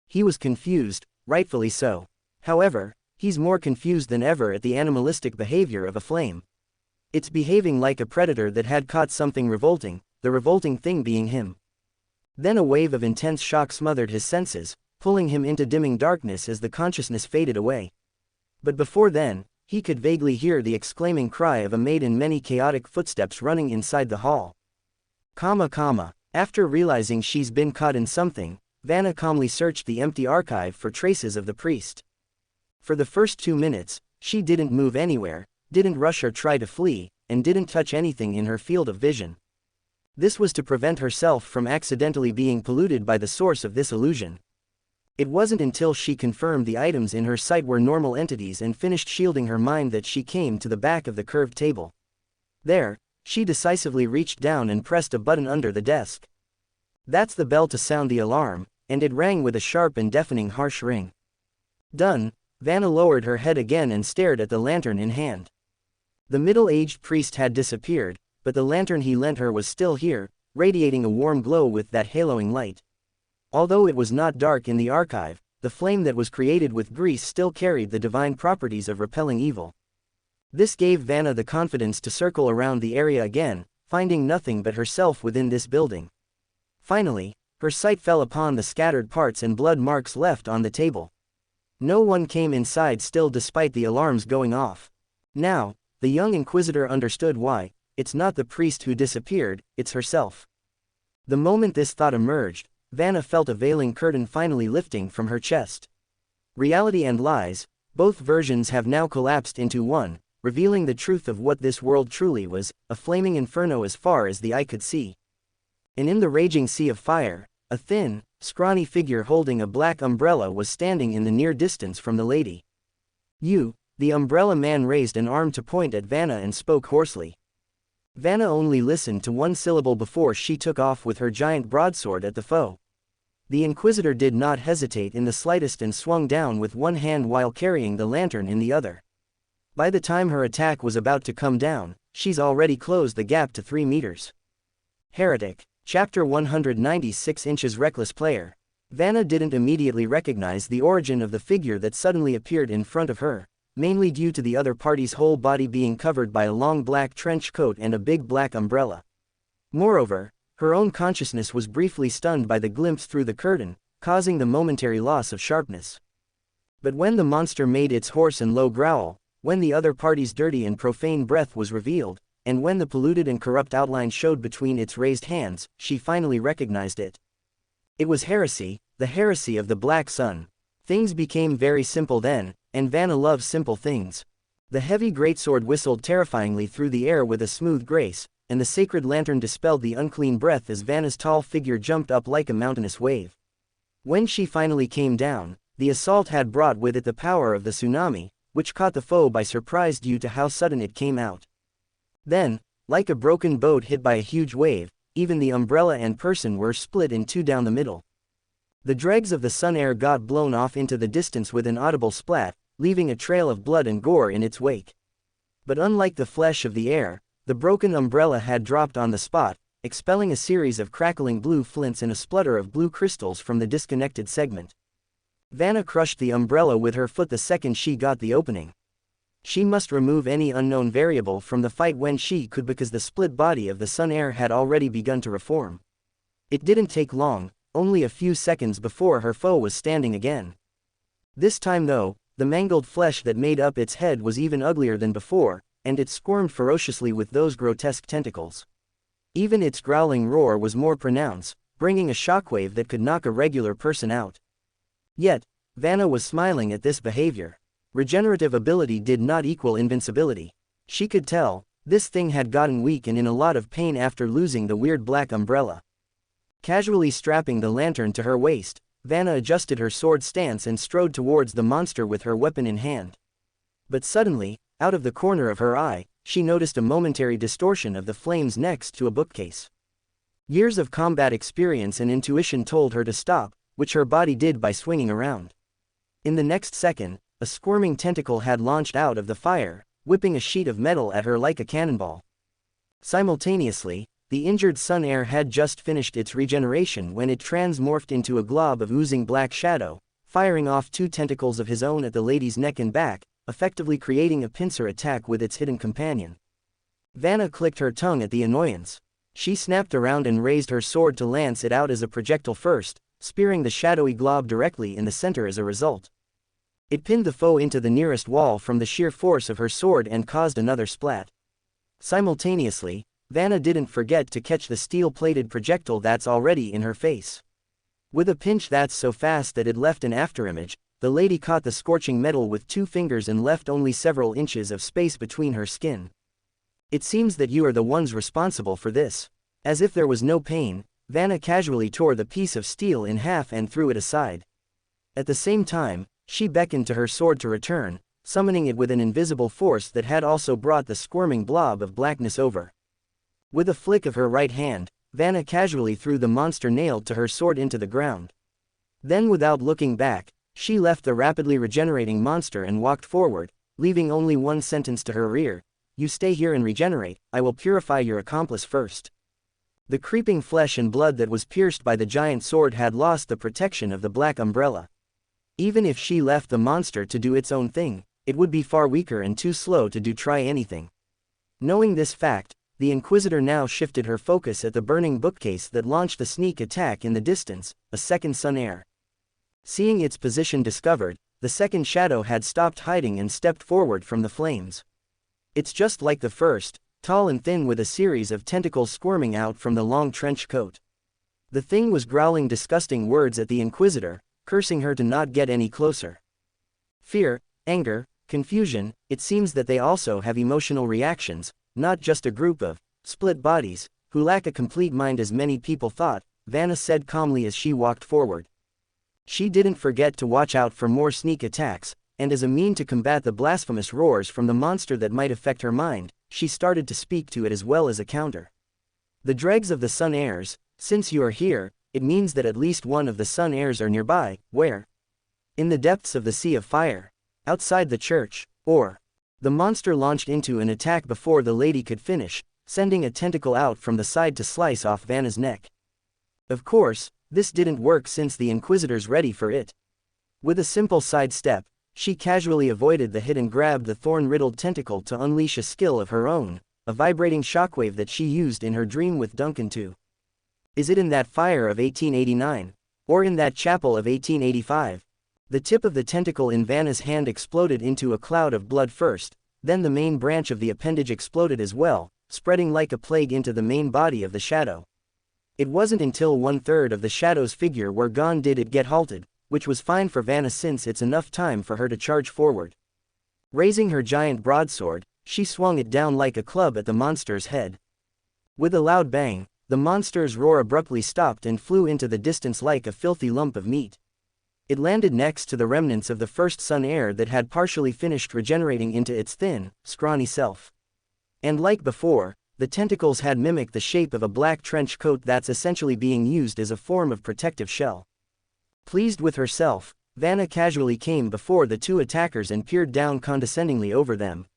He was confused, rightfully so. However, he's more confused than ever at the animalistic behavior of a flame. It's behaving like a predator that had caught something revolting, the revolting thing being him. Then a wave of intense shock smothered his senses, pulling him into dimming darkness as the consciousness faded away. But before then, he could vaguely hear the exclaiming cry of a maid in many chaotic footsteps running inside the hall. After realizing she's been caught in something, Vanna calmly searched the empty archive for traces of the priest. For the first 2 minutes, she didn't move anywhere, didn't rush or try to flee, and didn't touch anything in her field of vision. This was to prevent herself from accidentally being polluted by the source of this illusion. It wasn't until she confirmed the items in her sight were normal entities and finished shielding her mind that she came to the back of the curved table. There, she decisively reached down and pressed a button under the desk. That's the bell to sound the alarm, and it rang with a sharp and deafening harsh ring. Done, Vanna lowered her head again and stared at the lantern in hand. The middle-aged priest had disappeared, but the lantern he lent her was still here, radiating a warm glow with that haloing light. Although it was not dark in the archive, the flame that was created with grease still carried the divine properties of repelling evil. This gave Vanna the confidence to circle around the area again, finding nothing but herself within this building. Finally, her sight fell upon the scattered parts and blood marks left on the table. No one came inside still despite the alarms going off. Now, the young inquisitor understood why. It's not the priest who disappeared, it's herself. The moment this thought emerged, Vanna felt a veiling curtain finally lifting from her chest. Reality and lies, both versions have now collapsed into one, revealing the truth of what this world truly was, a flaming inferno as far as the eye could see. And in the raging sea of fire, a thin, scrawny figure holding a black umbrella was standing in the near distance from the lady. The umbrella man raised an arm to point at Vanna and spoke hoarsely. Vanna only listened to one syllable before she took off with her giant broadsword at the foe. The inquisitor did not hesitate in the slightest and swung down with one hand while carrying the lantern in the other. By the time her attack was about to come down, she's already closed the gap to 3 meters. Heretic. Chapter 196 Inches Reckless Player. Vanna didn't immediately recognize the origin of the figure that suddenly appeared in front of her, mainly due to the other party's whole body being covered by a long black trench coat and a big black umbrella. Moreover, her own consciousness was briefly stunned by the glimpse through the curtain, causing the momentary loss of sharpness. But when the monster made its hoarse and low growl, when the other party's dirty and profane breath was revealed, and when the polluted and corrupt outline showed between its raised hands, she finally recognized it. It was heresy, the heresy of the Black Sun. Things became very simple then, and Vanna loves simple things. The heavy greatsword whistled terrifyingly through the air with a smooth grace, and the sacred lantern dispelled the unclean breath as Vanna's tall figure jumped up like a mountainous wave. When she finally came down, the assault had brought with it the power of the tsunami, which caught the foe by surprise due to how sudden it came out. Then, like a broken boat hit by a huge wave, even the umbrella and person were split in two down the middle. The dregs of the sun air got blown off into the distance with an audible splat, leaving a trail of blood and gore in its wake. But unlike the flesh of the air, the broken umbrella had dropped on the spot, expelling a series of crackling blue flints and a splutter of blue crystals from the disconnected segment. Vanna crushed the umbrella with her foot the second she got the opening. She must remove any unknown variable from the fight when she could because the split body of the sun air had already begun to reform. It didn't take long, only a few seconds before her foe was standing again. This time though, the mangled flesh that made up its head was even uglier than before, and it squirmed ferociously with those grotesque tentacles. Even its growling roar was more pronounced, bringing a shockwave that could knock a regular person out. Yet, Vanna was smiling at this behavior. Regenerative ability did not equal invincibility. She could tell, this thing had gotten weak and in a lot of pain after losing the weird black umbrella. Casually strapping the lantern to her waist, Vanna adjusted her sword stance and strode towards the monster with her weapon in hand. But suddenly, out of the corner of her eye, she noticed a momentary distortion of the flames next to a bookcase. Years of combat experience and intuition told her to stop, which her body did by swinging around. In the next second, a squirming tentacle had launched out of the fire, whipping a sheet of metal at her like a cannonball. Simultaneously, the injured sun heir had just finished its regeneration when it transmorphed into a glob of oozing black shadow, firing off 2 tentacles of his own at the lady's neck and back, effectively creating a pincer attack with its hidden companion. Vanna clicked her tongue at the annoyance. She snapped around and raised her sword to lance it out as a projectile first, spearing the shadowy glob directly in the center as a result. It pinned the foe into the nearest wall from the sheer force of her sword and caused another splat. Simultaneously, Vanna didn't forget to catch the steel-plated projectile that's already in her face. With a pinch that's so fast that it left an afterimage, the lady caught the scorching metal with 2 fingers and left only several inches of space between her skin. It seems that you are the ones responsible for this. As if there was no pain, Vanna casually tore the piece of steel in half and threw it aside. At the same time, she beckoned to her sword to return, summoning it with an invisible force that had also brought the squirming blob of blackness over. With a flick of her right hand, Vanna casually threw the monster nailed to her sword into the ground. Then without looking back, she left the rapidly regenerating monster and walked forward, leaving only one sentence to her rear: "You stay here and regenerate, I will purify your accomplice first." The creeping flesh and blood that was pierced by the giant sword had lost the protection of the black umbrella. Even if she left the monster to do its own thing, it would be far weaker and too slow to try anything. Knowing this fact, the Inquisitor now shifted her focus at the burning bookcase that launched a sneak attack in the distance, a second sun heir. Seeing its position discovered, the second shadow had stopped hiding and stepped forward from the flames. It's just like the first, tall and thin with a series of tentacles squirming out from the long trench coat. The thing was growling disgusting words at the Inquisitor, cursing her to not get any closer. Fear, anger, confusion, it seems that they also have emotional reactions, not just a group of split bodies who lack a complete mind as many people thought, Vanna said calmly as she walked forward. She didn't forget to watch out for more sneak attacks, and as a mean to combat the blasphemous roars from the monster that might affect her mind, she started to speak to it as well as a counter. The dregs of the Sun Heirs, since you are here, it means that at least one of the Sun Heirs are nearby. Where? In the depths of the Sea of Fire. Outside the church, or? The monster launched into an attack before the lady could finish, sending a tentacle out from the side to slice off Vanna's neck. Of course, this didn't work since the Inquisitor's ready for it. With a simple sidestep, she casually avoided the hit and grabbed the thorn-riddled tentacle to unleash a skill of her own, a vibrating shockwave that she used in her dream with Duncan too. Is it in that fire of 1889? Or in that chapel of 1885? The tip of the tentacle in Vanna's hand exploded into a cloud of blood first, then the main branch of the appendage exploded as well, spreading like a plague into the main body of the shadow. It wasn't until 1/3 of the shadow's figure were gone did it get halted, which was fine for Vanna since it's enough time for her to charge forward. Raising her giant broadsword, she swung it down like a club at the monster's head. With a loud bang, the monster's roar abruptly stopped and flew into the distance like a filthy lump of meat. It landed next to the remnants of the first Sun Heir that had partially finished regenerating into its thin, scrawny self. And like before, the tentacles had mimicked the shape of a black trench coat that's essentially being used as a form of protective shell. Pleased with herself, Vanna casually came before the 2 attackers and peered down condescendingly over them.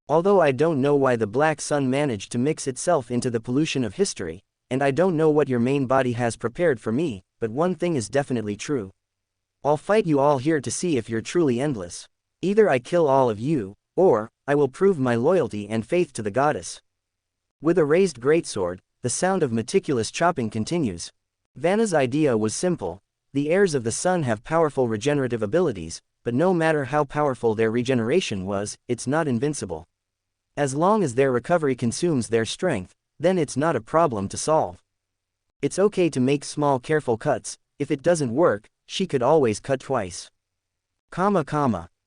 Although I don't know why the black sun managed to mix itself into the pollution of history, and I don't know what your main body has prepared for me, but one thing is definitely true. I'll fight you all here to see if you're truly endless. Either I kill all of you, or I will prove my loyalty and faith to the goddess. With a raised greatsword, the sound of meticulous chopping continues. Vanna's idea was simple. The heirs of the sun have powerful regenerative abilities, but no matter how powerful their regeneration was, it's not invincible. As long as their recovery consumes their strength, then it's not a problem to solve. It's okay to make small careful cuts. If it doesn't work, she could always cut twice.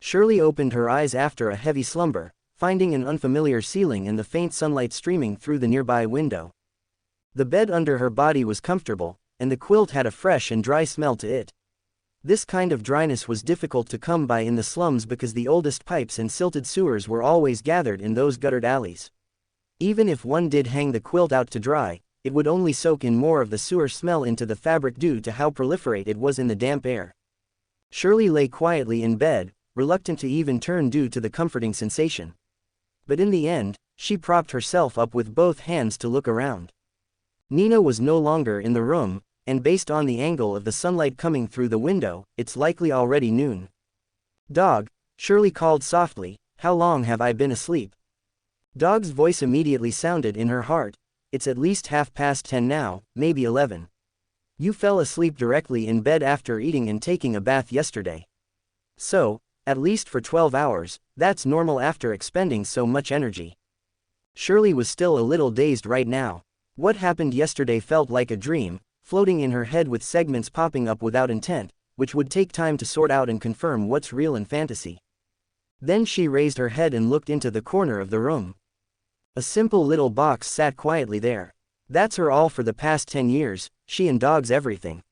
Shirley opened her eyes after a heavy slumber, finding an unfamiliar ceiling and the faint sunlight streaming through the nearby window. The bed under her body was comfortable, and the quilt had a fresh and dry smell to it. This kind of dryness was difficult to come by in the slums because the oldest pipes and silted sewers were always gathered in those guttered alleys. Even if one did hang the quilt out to dry, it would only soak in more of the sewer smell into the fabric due to how proliferate it was in the damp air. Shirley lay quietly in bed, reluctant to even turn due to the comforting sensation. But in the end, she propped herself up with both hands to look around. Nina was no longer in the room, and based on the angle of the sunlight coming through the window, it's likely already noon. "Dog," Shirley called softly, "how long have I been asleep?" Dog's voice immediately sounded in her heart. "It's at least 10:30 now, maybe 11. You fell asleep directly in bed after eating and taking a bath yesterday. So, at least for 12 hours, that's normal after expending so much energy." Shirley was still a little dazed right now. What happened yesterday felt like a dream, floating in her head with segments popping up without intent, which would take time to sort out and confirm what's real and fantasy. Then she raised her head and looked into the corner of the room. A simple little box sat quietly there. That's her all for the past 10 years, she and Dog's everything.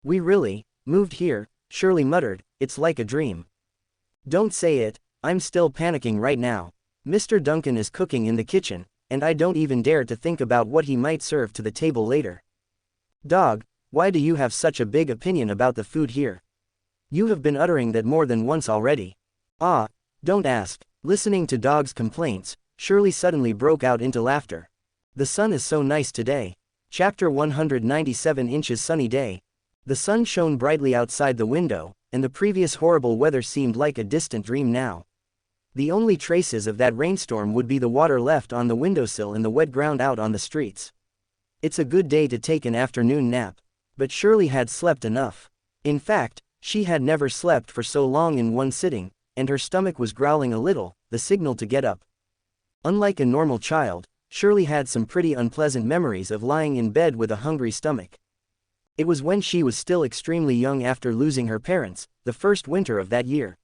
"We really moved here," Shirley muttered, "it's like a dream." "Don't say it, I'm still panicking right now. Mr. Duncan is cooking in the kitchen, and I don't even dare to think about what he might serve to the table later." "Dog, why do you have such a big opinion about the food here? You have been uttering that more than once already." "Ah, don't ask." Listening to Dog's complaints, Shirley suddenly broke out into laughter. "The sun is so nice today." Chapter 197 Inches Sunny day. The sun shone brightly outside the window, and the previous horrible weather seemed like a distant dream now. The only traces of that rainstorm would be the water left on the windowsill and the wet ground out on the streets. It's a good day to take an afternoon nap. But Shirley had slept enough. In fact, she had never slept for so long in one sitting, and her stomach was growling a little, the signal to get up. Unlike a normal child, Shirley had some pretty unpleasant memories of lying in bed with a hungry stomach. It was when she was still extremely young after losing her parents, the first winter of that year.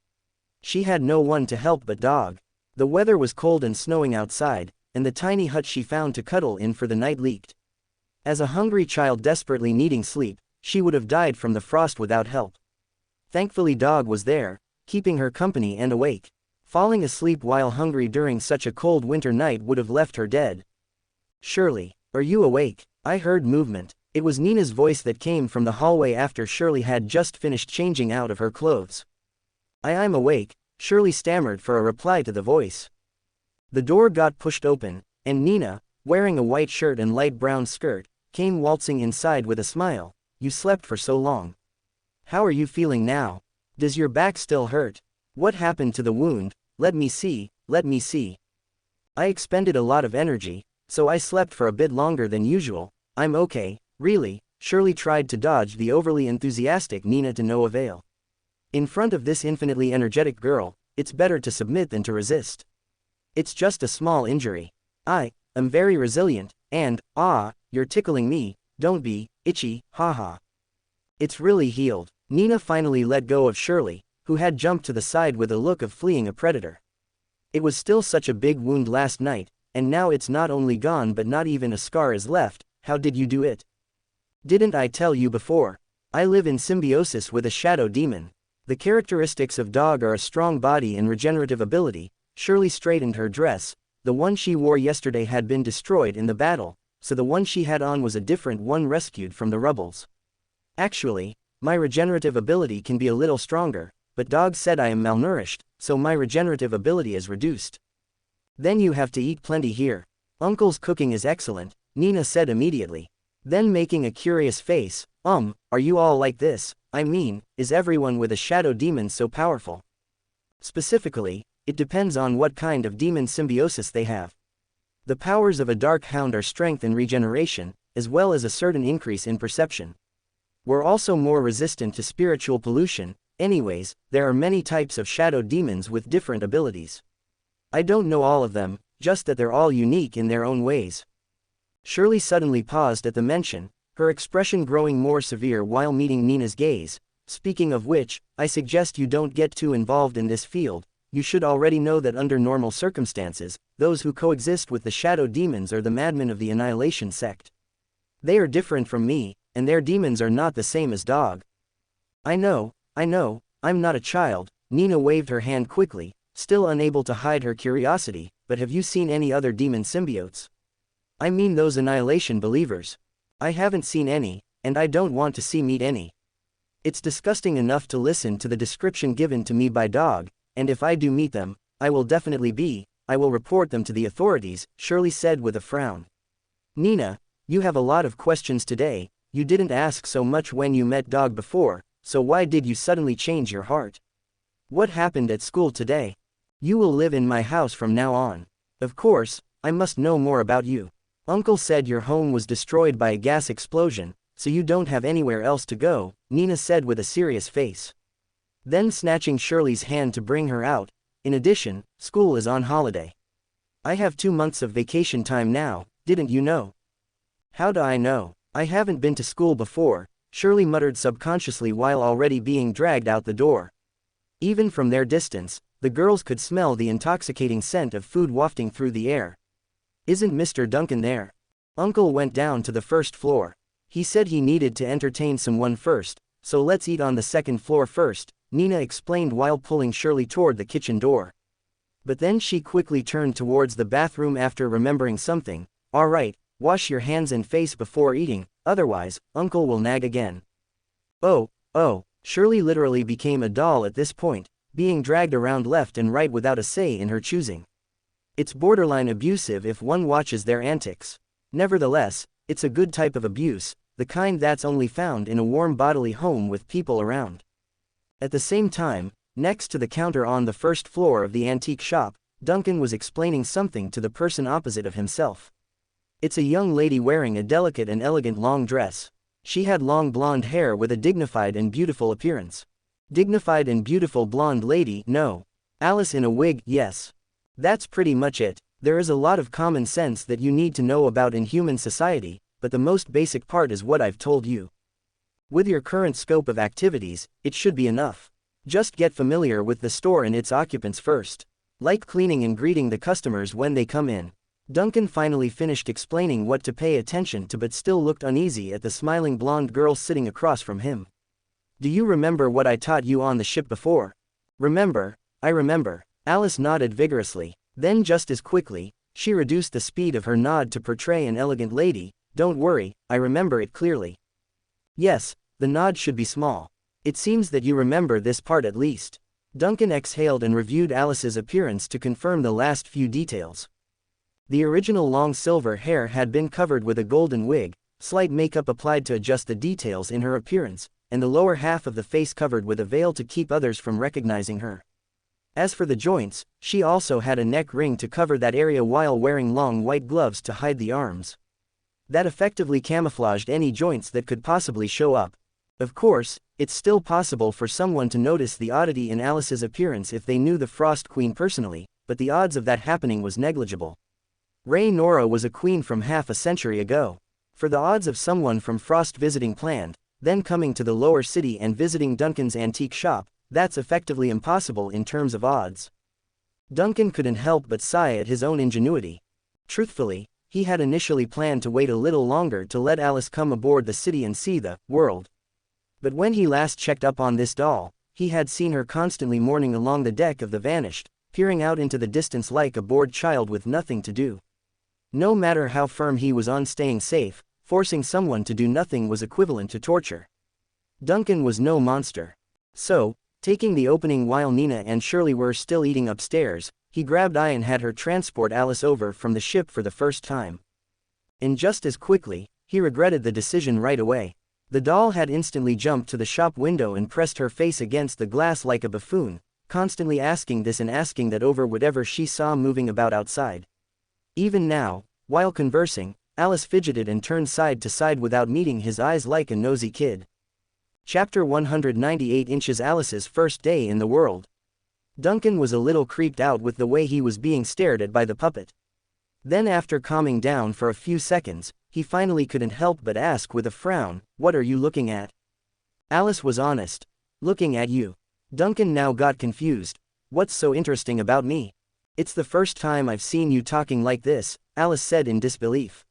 She had no one to help but Dog. The weather was cold and snowing outside, and the tiny hut she found to cuddle in for the night leaked. As a hungry child desperately needing sleep, she would have died from the frost without help. Thankfully Dog was there, keeping her company and awake. Falling asleep while hungry during such a cold winter night would have left her dead. "Shirley, are you awake?" I heard movement. It was Nina's voice that came from the hallway after Shirley had just finished changing out of her clothes. I'm awake," Shirley stammered for a reply to the voice. The door got pushed open, and Nina, wearing a white shirt and light brown skirt, came waltzing inside with a smile. "You slept for so long. How are you feeling now? Does your back still hurt? What happened to the wound? Let me see. I expended a lot of energy, so I slept for a bit longer than usual. I'm okay, really." Shirley tried to dodge the overly enthusiastic Nina to no avail. In front of this infinitely energetic girl, it's better to submit than to resist. "It's just a small injury. I'm very resilient, and, you're tickling me, don't be itchy, haha. It's really healed." Nina finally let go of Shirley, who had jumped to the side with a look of fleeing a predator. "It was still such a big wound last night, and now it's not only gone but not even a scar is left. How did you do it? Didn't I tell you before? I live in symbiosis with a shadow demon. The characteristics of Dog are a strong body and regenerative ability." Shirley straightened her dress. The one she wore yesterday had been destroyed in the battle, so the one she had on was a different one rescued from the rubbles. "Actually, my regenerative ability can be a little stronger, but Dog said I am malnourished, so my regenerative ability is reduced." "Then you have to eat plenty here. Uncle's cooking is excellent," Nina said immediately. Then making a curious face, are you all like this? I mean, is everyone with a shadow demon so powerful?" "Specifically, it depends on what kind of demon symbiosis they have. The powers of a dark hound are strength and regeneration, as well as a certain increase in perception. We're also more resistant to spiritual pollution. Anyways, there are many types of shadow demons with different abilities. I don't know all of them, just that they're all unique in their own ways. Shirley suddenly paused at the mention, her expression growing more severe while meeting Nina's gaze. Speaking of which, I suggest you don't get too involved in this field. You should already know that under normal circumstances, those who coexist with the shadow demons are the madmen of the Annihilation sect. They are different from me, and their demons are not the same as dog. I know, I'm not a child. Nina waved her hand quickly, still unable to hide her curiosity, but have you seen any other demon symbiotes? I mean those Annihilation believers. I haven't seen any, and I don't want to meet any. It's disgusting enough to listen to the description given to me by dog, and if I do meet them, I will report them to the authorities, Shirley said with a frown. Nina, you have a lot of questions today. You didn't ask so much when you met dog before, so why did you suddenly change your heart? What happened at school today? You will live in my house from now on. Of course, I must know more about you. Uncle said your home was destroyed by a gas explosion, so you don't have anywhere else to go, Nina said with a serious face. Then snatching Shirley's hand to bring her out, in addition, school is on holiday. I have 2 months of vacation time now, didn't you know? How do I know? I haven't been to school before, Shirley muttered subconsciously while already being dragged out the door. Even from their distance, the girls could smell the intoxicating scent of food wafting through the air. Isn't Mr. Duncan there? Uncle went down to the first floor. He said he needed to entertain someone first, so let's eat on the second floor first, Nina explained while pulling Shirley toward the kitchen door. But then she quickly turned towards the bathroom after remembering something. All right, wash your hands and face before eating, otherwise, Uncle will nag again. Oh, Shirley literally became a doll at this point, being dragged around left and right without a say in her choosing. It's borderline abusive if one watches their antics. Nevertheless, it's a good type of abuse, the kind that's only found in a warm bodily home with people around. At the same time, next to the counter on the first floor of the antique shop, Duncan was explaining something to the person opposite of himself. It's a young lady wearing a delicate and elegant long dress. She had long blonde hair with a dignified and beautiful appearance. Dignified and beautiful blonde lady, no. Alice in a wig, yes. That's pretty much it. There is a lot of common sense that you need to know about in human society, but the most basic part is what I've told you. With your current scope of activities, it should be enough. Just get familiar with the store and its occupants first. Like cleaning and greeting the customers when they come in. Duncan finally finished explaining what to pay attention to but still looked uneasy at the smiling blonde girl sitting across from him. Do you remember what I taught you on the ship before? I remember. Alice nodded vigorously. Then just as quickly, she reduced the speed of her nod to portray an elegant lady. Don't worry, I remember it clearly. Yes, the nod should be small. It seems that you remember this part at least. Duncan exhaled and reviewed Alice's appearance to confirm the last few details. The original long silver hair had been covered with a golden wig, slight makeup applied to adjust the details in her appearance, and the lower half of the face covered with a veil to keep others from recognizing her. As for the joints, she also had a neck ring to cover that area while wearing long white gloves to hide the arms. That effectively camouflaged any joints that could possibly show up. Of course, it's still possible for someone to notice the oddity in Alice's appearance if they knew the Frost Queen personally, but the odds of that happening was negligible. Ray Nora was a queen from half a century ago. For the odds of someone from Frost visiting Planned, then coming to the lower city and visiting Duncan's antique shop, that's effectively impossible in terms of odds. Duncan couldn't help but sigh at his own ingenuity. Truthfully, he had initially planned to wait a little longer to let Alice come aboard the city and see the world. But when he last checked up on this doll, he had seen her constantly mourning along the deck of the Vanished, peering out into the distance like a bored child with nothing to do. No matter how firm he was on staying safe, forcing someone to do nothing was equivalent to torture. Duncan was no monster. So, taking the opening while Nina and Shirley were still eating upstairs, he grabbed I and had her transport Alice over from the ship for the first time. And just as quickly, he regretted the decision right away. The doll had instantly jumped to the shop window and pressed her face against the glass like a buffoon, constantly asking this and asking that over whatever she saw moving about outside. Even now, while conversing, Alice fidgeted and turned side to side without meeting his eyes like a nosy kid. Chapter 198 Inches Alice's first day in the world. Duncan was a little creeped out with the way he was being stared at by the puppet. Then after calming down for a few seconds, he finally couldn't help but ask with a frown, "What are you looking at?" Alice was honest. "Looking at you." Duncan now got confused. "What's so interesting about me?" "It's the first time I've seen you talking like this," Alice said in disbelief.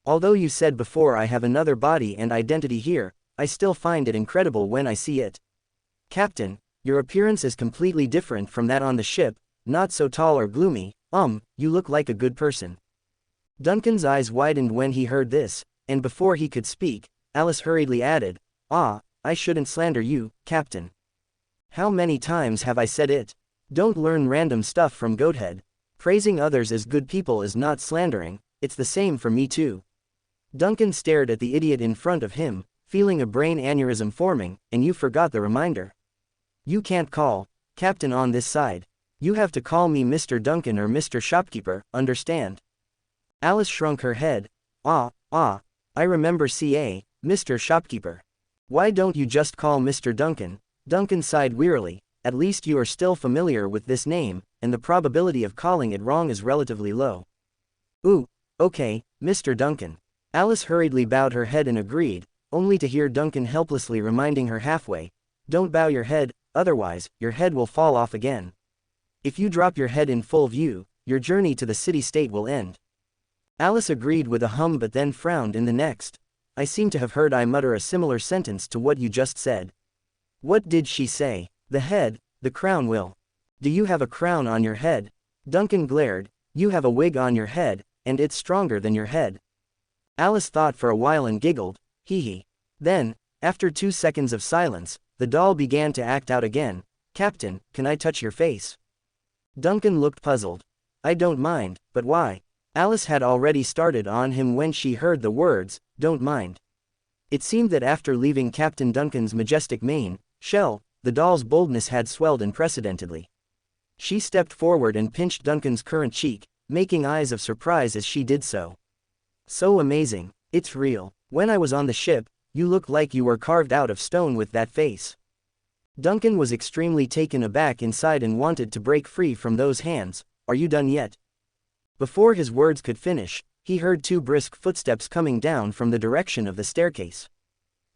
"Although you said before I have another body and identity here, I still find it incredible when I see it. Captain, your appearance is completely different from that on the ship, not so tall or gloomy, you look like a good person." Duncan's eyes widened when he heard this, and before he could speak, Alice hurriedly added, I shouldn't slander you, Captain. How many times have I said it? Don't learn random stuff from Goathead. Praising others as good people is not slandering, it's the same for me too." Duncan stared at the idiot in front of him, feeling a brain aneurysm forming, "And you forgot the reminder. You can't call Captain on this side. You have to call me Mr. Duncan or Mr. Shopkeeper, understand?" Alice shrunk her head. I remember Mr. Shopkeeper. Why don't you just call Mr. Duncan?" Duncan sighed wearily. "At least you are still familiar with this name, and the probability of calling it wrong is relatively low." "Ooh, okay, Mr. Duncan." Alice hurriedly bowed her head and agreed, only to hear Duncan helplessly reminding her halfway, "Don't bow your head, otherwise, your head will fall off again. If you drop your head in full view, your journey to the city-state will end." Alice agreed with a hum but then frowned in the next. "I seem to have heard I mutter a similar sentence to what you just said." "What did she say?" "The head, the crown will." "Do you have a crown on your head?" Duncan glared. "You have a wig on your head, and it's stronger than your head." Alice thought for a while and giggled, hee. Then, after 2 seconds of silence, the doll began to act out again. "Captain, can I touch your face?" Duncan looked puzzled. "I don't mind, but why?" Alice had already started on him when she heard the words, "don't mind." It seemed that after leaving Captain Duncan's majestic mane, shell, the doll's boldness had swelled unprecedentedly. She stepped forward and pinched Duncan's current cheek, making eyes of surprise as she did so. "So amazing, it's real. When I was on the ship, you looked like you were carved out of stone with that face." Duncan was extremely taken aback inside and wanted to break free from those hands. "Are you done yet?" Before his words could finish, he heard 2 brisk footsteps coming down from the direction of the staircase.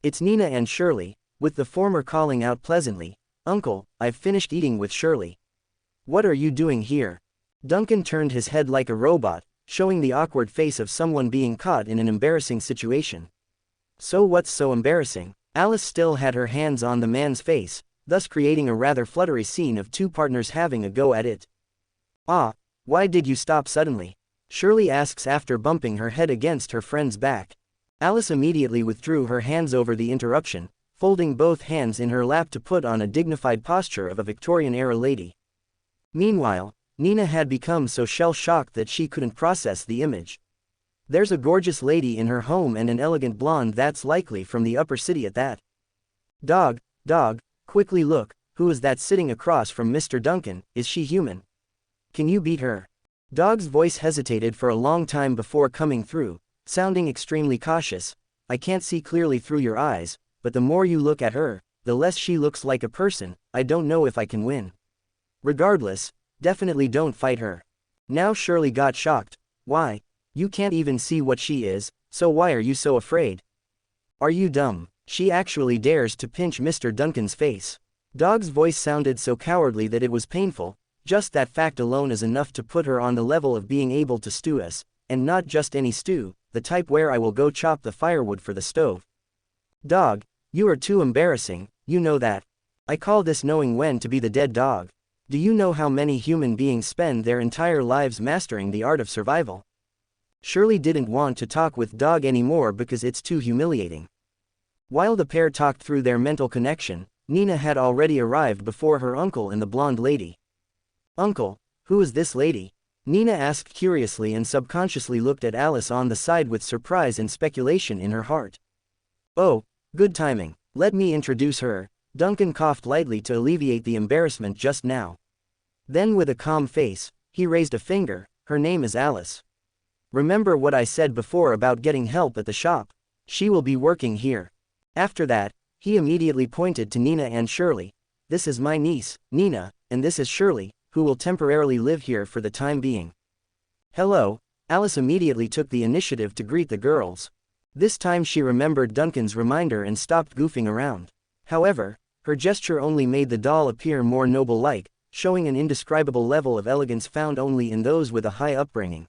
It's Nina and Shirley, with the former calling out pleasantly, "Uncle, I've finished eating with Shirley." "What are you doing here?" Duncan turned his head like a robot, showing the awkward face of someone being caught in an embarrassing situation. "So what's so embarrassing?" Alice still had her hands on the man's face, thus creating a rather fluttery scene of 2 partners having a go at it. Why did you stop suddenly?" Shirley asks after bumping her head against her friend's back. Alice immediately withdrew her hands over the interruption, folding both hands in her lap to put on a dignified posture of a Victorian-era lady. Meanwhile, Nina had become so shell-shocked that she couldn't process the image. There's a gorgeous lady in her home and an elegant blonde that's likely from the upper city at that. Dog, quickly look, who is that sitting across from Mr. Duncan? Is she human? Can you beat her?" Dog's voice hesitated for a long time before coming through, sounding extremely cautious. "I can't see clearly through your eyes, but the more you look at her, the less she looks like a person. I don't know if I can win. Regardless, definitely don't fight her." Now Shirley got shocked. "Why? You can't even see what she is, so why are you so afraid? Are you dumb? She actually dares to pinch Mr. Duncan's face." Dog's voice sounded so cowardly that it was painful. Just that fact alone is enough to put her on the level of being able to stew us, and not just any stew, the type where I will go chop the firewood for the stove. "Dog, you are too embarrassing, you know that. I call this knowing when to be the dead dog. Do you know how many human beings spend their entire lives mastering the art of survival?" Shirley didn't want to talk with Dog anymore because it's too humiliating. While the pair talked through their mental connection, Nina had already arrived before her uncle and the blonde lady. "Uncle, who is this lady?" Nina asked curiously and subconsciously looked at Alice on the side with surprise and speculation in her heart. "Oh, good timing. Let me introduce her." Duncan coughed lightly to alleviate the embarrassment just now. Then with a calm face, he raised a finger. "Her name is Alice." Remember what I said before about getting help at the shop? She will be working here. After that, he immediately pointed to Nina and Shirley. This is my niece, Nina, and this is Shirley, who will temporarily live here for the time being. Hello, Alice immediately took the initiative to greet the girls. This time she remembered Duncan's reminder and stopped goofing around. However, her gesture only made the doll appear more noble-like, showing an indescribable level of elegance found only in those with a high upbringing.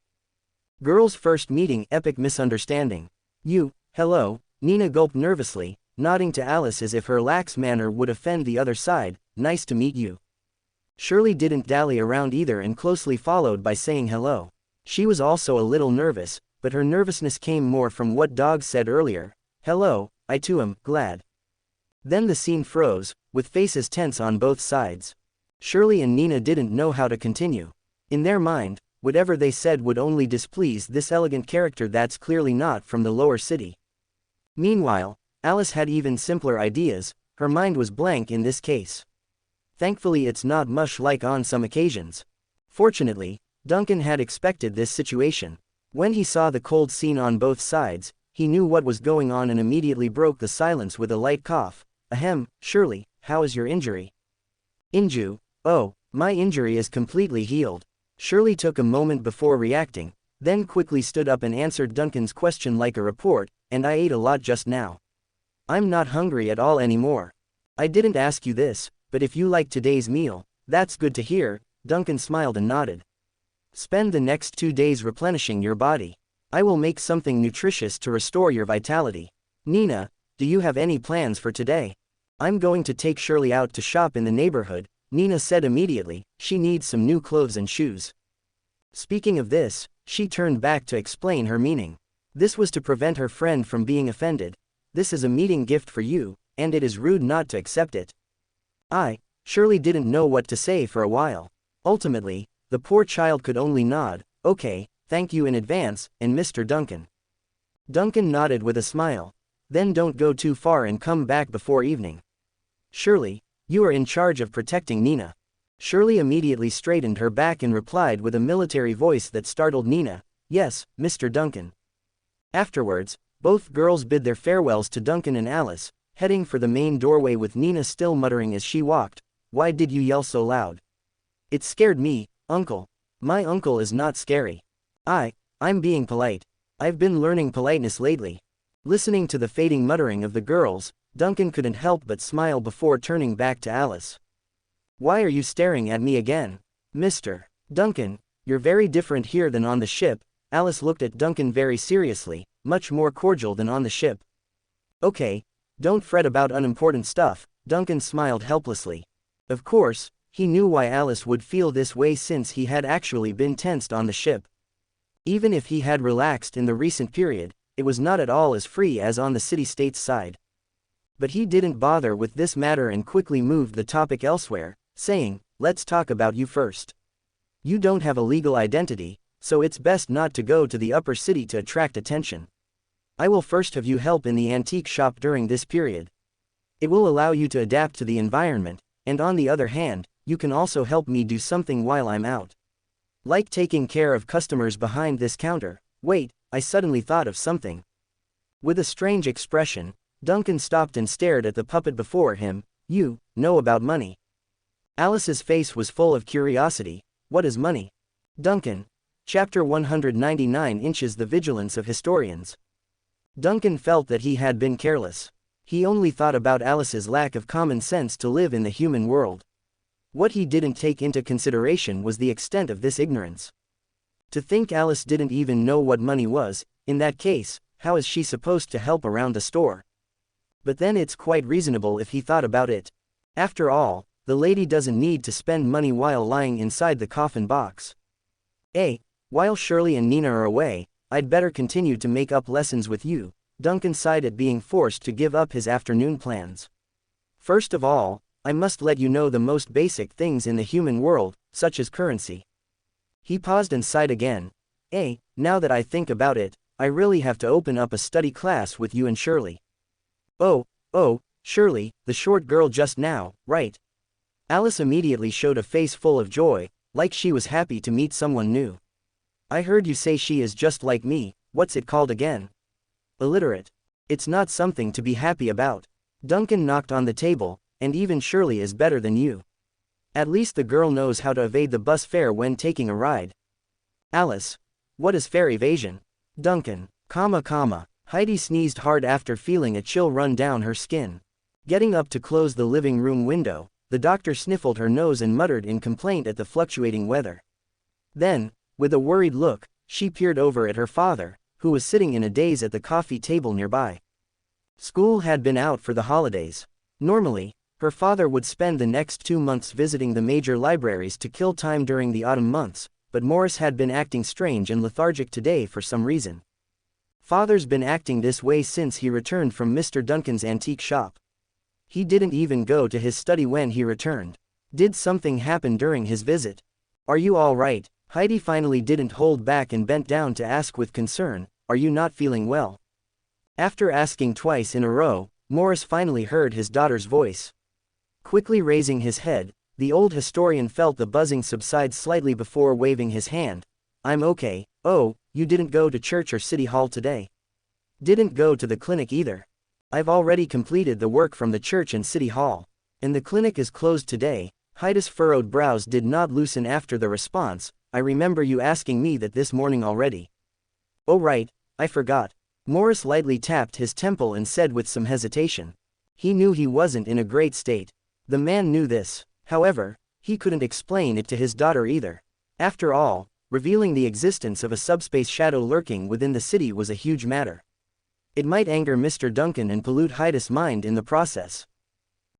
Girls' first meeting, epic misunderstanding. Hello, Nina gulped nervously, nodding to Alice as if her lax manner would offend the other side. Nice to meet you. Shirley didn't dally around either and closely followed by saying hello. She was also a little nervous, but her nervousness came more from what Dog said earlier. Hello, I too am glad. Then the scene froze, with faces tense on both sides. Shirley and Nina didn't know how to continue. In their mind, whatever they said would only displease this elegant character that's clearly not from the lower city. Meanwhile, Alice had even simpler ideas. Her mind was blank in this case. Thankfully it's not much like on some occasions. Fortunately, Duncan had expected this situation. When he saw the cold scene on both sides, he knew what was going on and immediately broke the silence with a light cough. Ahem, Shirley, how is your injury? Inju, oh, my injury is completely healed. Shirley took a moment before reacting, then quickly stood up and answered Duncan's question like a report, and I ate a lot just now. I'm not hungry at all anymore. I didn't ask you this, but if you like today's meal, that's good to hear. Duncan smiled and nodded. Spend the next 2 days replenishing your body. I will make something nutritious to restore your vitality. Nina, do you have any plans for today? I'm going to take Shirley out to shop in the neighborhood, Nina said immediately. She needs some new clothes and shoes. Speaking of this, she turned back to explain her meaning. This was to prevent her friend from being offended. This is a meeting gift for you, and it is rude not to accept it. Shirley didn't know what to say for a while. Ultimately, the poor child could only nod. Okay, thank you in advance, and Mr. Duncan. Duncan nodded with a smile. Then don't go too far and come back before evening. Shirley, you are in charge of protecting Nina. Shirley immediately straightened her back and replied with a military voice that startled Nina. Yes, Mr. Duncan. Afterwards, both girls bid their farewells to Duncan and Alice, heading for the main doorway with Nina still muttering as she walked. Why did you yell so loud? It scared me, Uncle. My uncle is not scary. I'm being polite. I've been learning politeness lately. Listening to the fading muttering of the girls, Duncan couldn't help but smile before turning back to Alice. Why are you staring at me again? Mr. Duncan, you're very different here than on the ship. Alice looked at Duncan very seriously, much more cordial than on the ship. Okay, don't fret about unimportant stuff, Duncan smiled helplessly. Of course, he knew why Alice would feel this way since he had actually been tensed on the ship. Even if he had relaxed in the recent period, it was not at all as free as on the city-state's side. But he didn't bother with this matter and quickly moved the topic elsewhere, saying, let's talk about you first. You don't have a legal identity, so it's best not to go to the upper city to attract attention. I will first have you help in the antique shop during this period. It will allow you to adapt to the environment, and on the other hand, you can also help me do something while I'm out. Like taking care of customers behind this counter. Wait, I suddenly thought of something. With a strange expression, Duncan stopped and stared at the puppet before him. You know about money. Alice's face was full of curiosity. What is money? Duncan. Chapter 199 Inches the vigilance of historians. Duncan felt that he had been careless. He only thought about Alice's lack of common sense to live in the human world. What he didn't take into consideration was the extent of this ignorance. To think Alice didn't even know what money was, in that case, how is she supposed to help around the store? But then it's quite reasonable if he thought about it. After all, the lady doesn't need to spend money while lying inside the coffin box. While Shirley and Nina are away, I'd better continue to make up lessons with you. Duncan sighed at being forced to give up his afternoon plans. First of all, I must let you know the most basic things in the human world, such as currency. He paused and sighed again. Now that I think about it, I really have to open up a study class with you and Shirley. Oh, Shirley, the short girl just now, right? Alice immediately showed a face full of joy, like she was happy to meet someone new. I heard you say she is just like me, what's it called again? Illiterate. It's not something to be happy about. Duncan knocked on the table, and even Shirley is better than you. At least the girl knows how to evade the bus fare when taking a ride. Alice. What is fare evasion? Duncan. Heidi sneezed hard after feeling a chill run down her skin. Getting up to close the living room window, the doctor sniffled her nose and muttered in complaint at the fluctuating weather. Then, with a worried look, she peered over at her father, who was sitting in a daze at the coffee table nearby. School had been out for the holidays. Normally, her father would spend the next 2 months visiting the major libraries to kill time during the autumn months, but Morris had been acting strange and lethargic today for some reason. Father's been acting this way since he returned from Mr. Duncan's antique shop. He didn't even go to his study when he returned. Did something happen during his visit? Are you all right? Heidi finally didn't hold back and bent down to ask with concern, are you not feeling well? After asking twice in a row, Morris finally heard his daughter's voice. Quickly raising his head, the old historian felt the buzzing subside slightly before waving his hand. I'm okay. Oh, you didn't go to church or city hall today? Didn't go to the clinic either. I've already completed the work from the church and city hall. And the clinic is closed today. Heidi's furrowed brows did not loosen after the response. I remember you asking me that this morning already. Oh right, I forgot. Morris lightly tapped his temple and said with some hesitation. He knew he wasn't in a great state. The man knew this. However, he couldn't explain it to his daughter either. After all, revealing the existence of a subspace shadow lurking within the city was a huge matter. It might anger Mr. Duncan and pollute Heidi's mind in the process.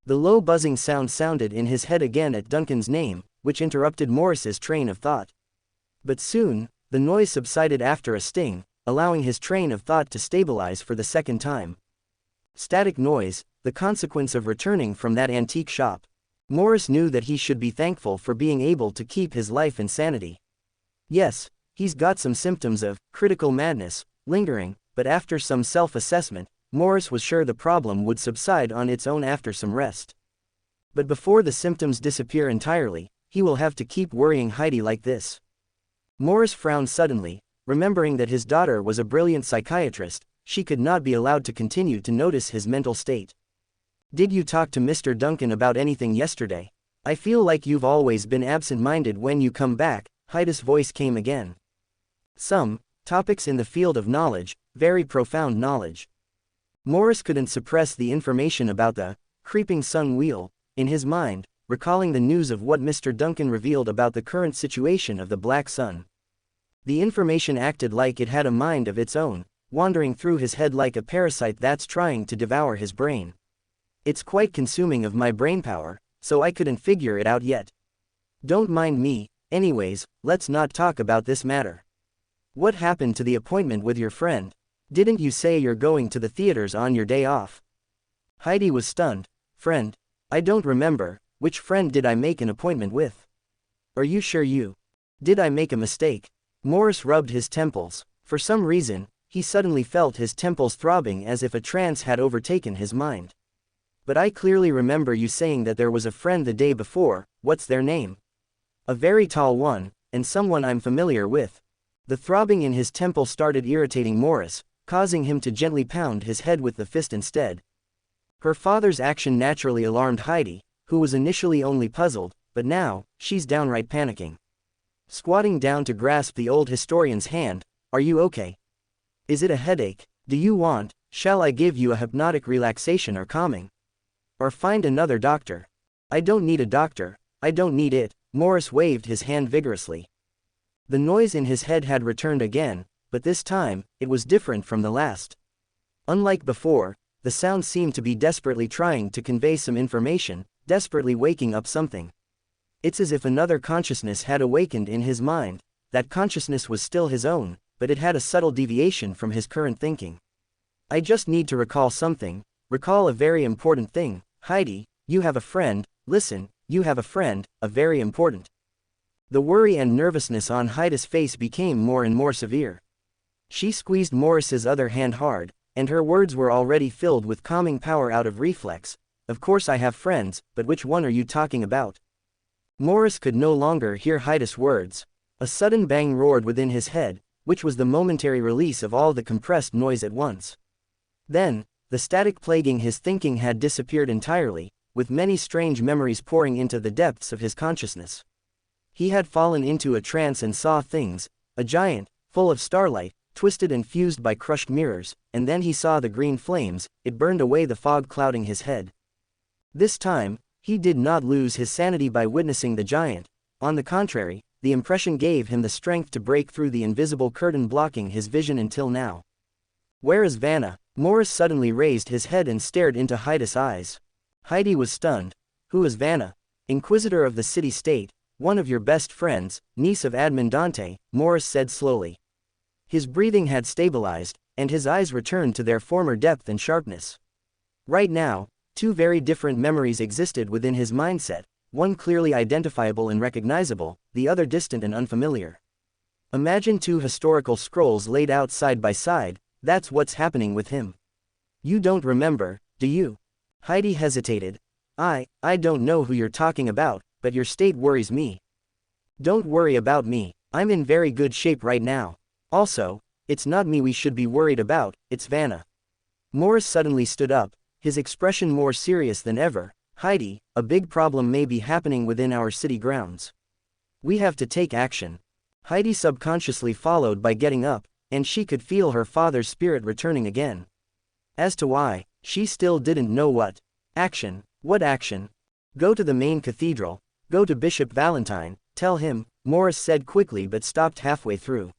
The low buzzing sound sounded in his head again at Duncan's name, which interrupted Morris's train of thought. But soon, the noise subsided after a sting, allowing his train of thought to stabilize for the second time. Static noise, the consequence of returning from that antique shop. Morris knew that he should be thankful for being able to keep his life and sanity. Yes, he's got some symptoms of critical madness lingering, but after some self-assessment, Morris was sure the problem would subside on its own after some rest. But before the symptoms disappear entirely, he will have to keep worrying Heidi like this. Morris frowned suddenly, remembering that his daughter was a brilliant psychiatrist. She could not be allowed to continue to notice his mental state. Did you talk to Mr. Duncan about anything yesterday? I feel like you've always been absent-minded when you come back, Heidi's voice came again. Some topics in the field of knowledge, very profound knowledge. Morris couldn't suppress the information about the creeping sun wheel in his mind, recalling the news of what Mr. Duncan revealed about the current situation of the black sun. The information acted like it had a mind of its own, wandering through his head like a parasite that's trying to devour his brain. It's quite consuming of my brainpower, so I couldn't figure it out yet. Don't mind me, anyways, let's not talk about this matter. What happened to the appointment with your friend? Didn't you say you're going to the theaters on your day off? Heidi was stunned. Friend? I don't remember. Which friend did I make an appointment with? Are you sure you? Did I make a mistake? Morris rubbed his temples. For some reason, he suddenly felt his temples throbbing as if a trance had overtaken his mind. But I clearly remember you saying that there was a friend the day before. What's their name? A very tall one, and someone I'm familiar with. The throbbing in his temple started irritating Morris, causing him to gently pound his head with the fist instead. Her father's action naturally alarmed Heidi, who was initially only puzzled, but now, she's downright panicking. Squatting down to grasp the old historian's hand, are you okay? Is it a headache? Do you want, shall I give you a hypnotic relaxation or calming? Or find another doctor? I don't need a doctor, I don't need it. Morris waved his hand vigorously. The noise in his head had returned again, but this time, it was different from the last. Unlike before, the sound seemed to be desperately trying to convey some information, desperately waking up something. It's as if another consciousness had awakened in his mind. That consciousness was still his own, but it had a subtle deviation from his current thinking. I just need to recall something, recall a very important thing. Heidi, you have a friend, listen, you have a friend, a very important. The worry and nervousness on Heidi's face became more and more severe. She squeezed Morris's other hand hard, and her words were already filled with calming power out of reflex. Of course I have friends, but which one are you talking about? Morris could no longer hear Heidi's words. A sudden bang roared within his head, which was the momentary release of all the compressed noise at once. Then, the static plaguing his thinking had disappeared entirely, with many strange memories pouring into the depths of his consciousness. He had fallen into a trance and saw things, a giant, full of starlight, twisted and fused by crushed mirrors, and then he saw the green flames. It burned away the fog clouding his head. This time, he did not lose his sanity by witnessing the giant. On the contrary, the impression gave him the strength to break through the invisible curtain blocking his vision until now. "Where is Vanna?" Morris suddenly raised his head and stared into Heidi's eyes. Heidi was stunned. "Who is Vanna?" "Inquisitor of the city-state, one of your best friends, niece of Admin Dante," Morris said slowly. His breathing had stabilized, and his eyes returned to their former depth and sharpness. Right now, two very different memories existed within his mindset, one clearly identifiable and recognizable, the other distant and unfamiliar. Imagine two historical scrolls laid out side by side. That's what's happening with him. "You don't remember, do you?" Heidi hesitated. I don't know who you're talking about, but your state worries me." "Don't worry about me, I'm in very good shape right now. Also, it's not me we should be worried about, it's Vanna." Morris suddenly stood up, his expression more serious than ever. "Heidi, a big problem may be happening within our city grounds. We have to take action." Heidi subconsciously followed by getting up, and she could feel her father's spirit returning again. As to why, she still didn't know what. Action? What action? "Go to the main cathedral, go to Bishop Valentine, tell him," Morris said quickly but stopped halfway through.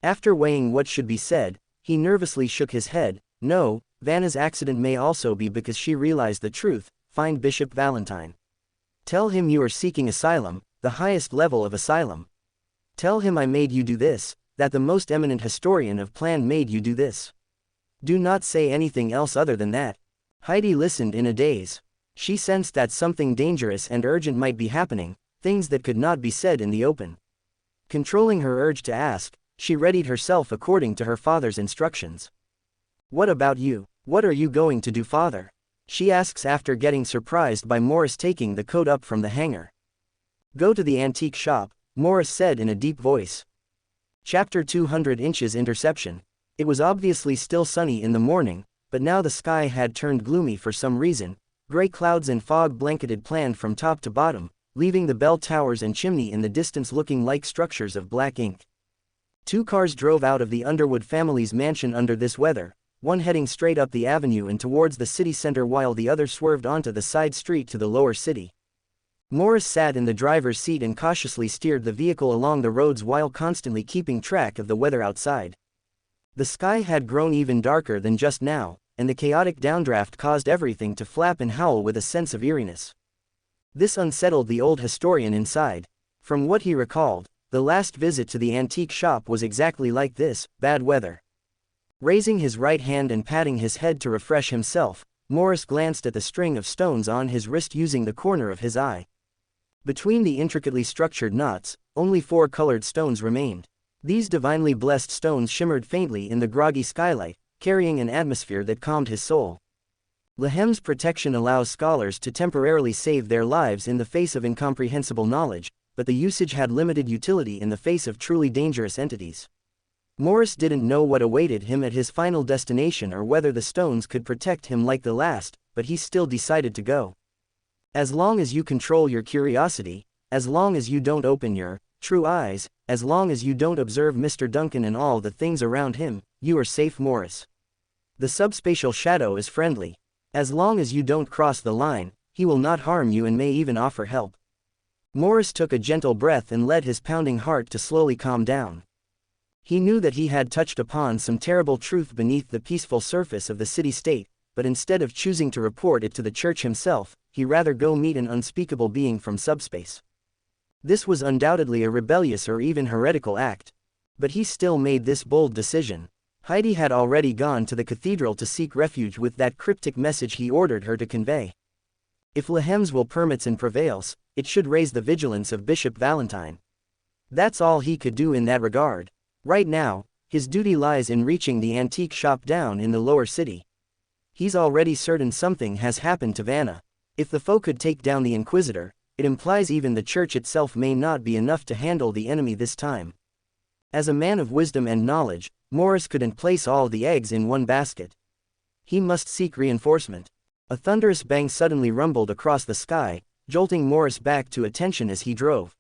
After weighing what should be said, he nervously shook his head. "No, Vanna's accident may also be because she realized the truth. Find Bishop Valentine. Tell him you are seeking asylum, the highest level of asylum. Tell him I made you do this, that the most eminent historian of Plan made you do this. Do not say anything else other than that." Heidi listened in a daze. She sensed that something dangerous and urgent might be happening, things that could not be said in the open. Controlling her urge to ask, she readied herself according to her father's instructions. "What about you? What are you going to do, father?" she asks after getting surprised by Morris taking the coat up from the hanger. "Go to the antique shop," Morris said in a deep voice. Chapter 200 Inches Interception. It was obviously still sunny in the morning, but now the sky had turned gloomy for some reason. Gray clouds and fog blanketed Plan from top to bottom, leaving the bell towers and chimney in the distance looking like structures of black ink. Two cars drove out of the Underwood family's mansion under this weather, one heading straight up the avenue and towards the city center while the other swerved onto the side street to the lower city. Morris sat in the driver's seat and cautiously steered the vehicle along the roads while constantly keeping track of the weather outside. The sky had grown even darker than just now, and the chaotic downdraft caused everything to flap and howl with a sense of eeriness. This unsettled the old historian inside. From what he recalled, the last visit to the antique shop was exactly like this: bad weather. Raising his right hand and patting his head to refresh himself, Morris glanced at the string of stones on his wrist using the corner of his eye. Between the intricately structured knots, only 4 colored stones remained. These divinely blessed stones shimmered faintly in the groggy skylight, carrying an atmosphere that calmed his soul. Lehem's protection allows scholars to temporarily save their lives in the face of incomprehensible knowledge, but the usage had limited utility in the face of truly dangerous entities. Morris didn't know what awaited him at his final destination or whether the stones could protect him like the last, but he still decided to go. As long as you control your curiosity, as long as you don't open your true eyes, as long as you don't observe Mr. Duncan and all the things around him, you are safe, Morris. The subspatial shadow is friendly. As long as you don't cross the line, he will not harm you and may even offer help. Morris took a gentle breath and led his pounding heart to slowly calm down. He knew that he had touched upon some terrible truth beneath the peaceful surface of the city-state, but instead of choosing to report it to the church himself, he rather go meet an unspeakable being from subspace. This was undoubtedly a rebellious or even heretical act. But he still made this bold decision. Heidi had already gone to the cathedral to seek refuge with that cryptic message he ordered her to convey. If Lehem's will permits and prevails, it should raise the vigilance of Bishop Valentine. That's all he could do in that regard. Right now, his duty lies in reaching the antique shop down in the lower city. He's already certain something has happened to Vanna. If the foe could take down the Inquisitor, it implies even the church itself may not be enough to handle the enemy this time. As a man of wisdom and knowledge, Morris couldn't place all the eggs in one basket. He must seek reinforcement. A thunderous bang suddenly rumbled across the sky, jolting Morris back to attention as he drove.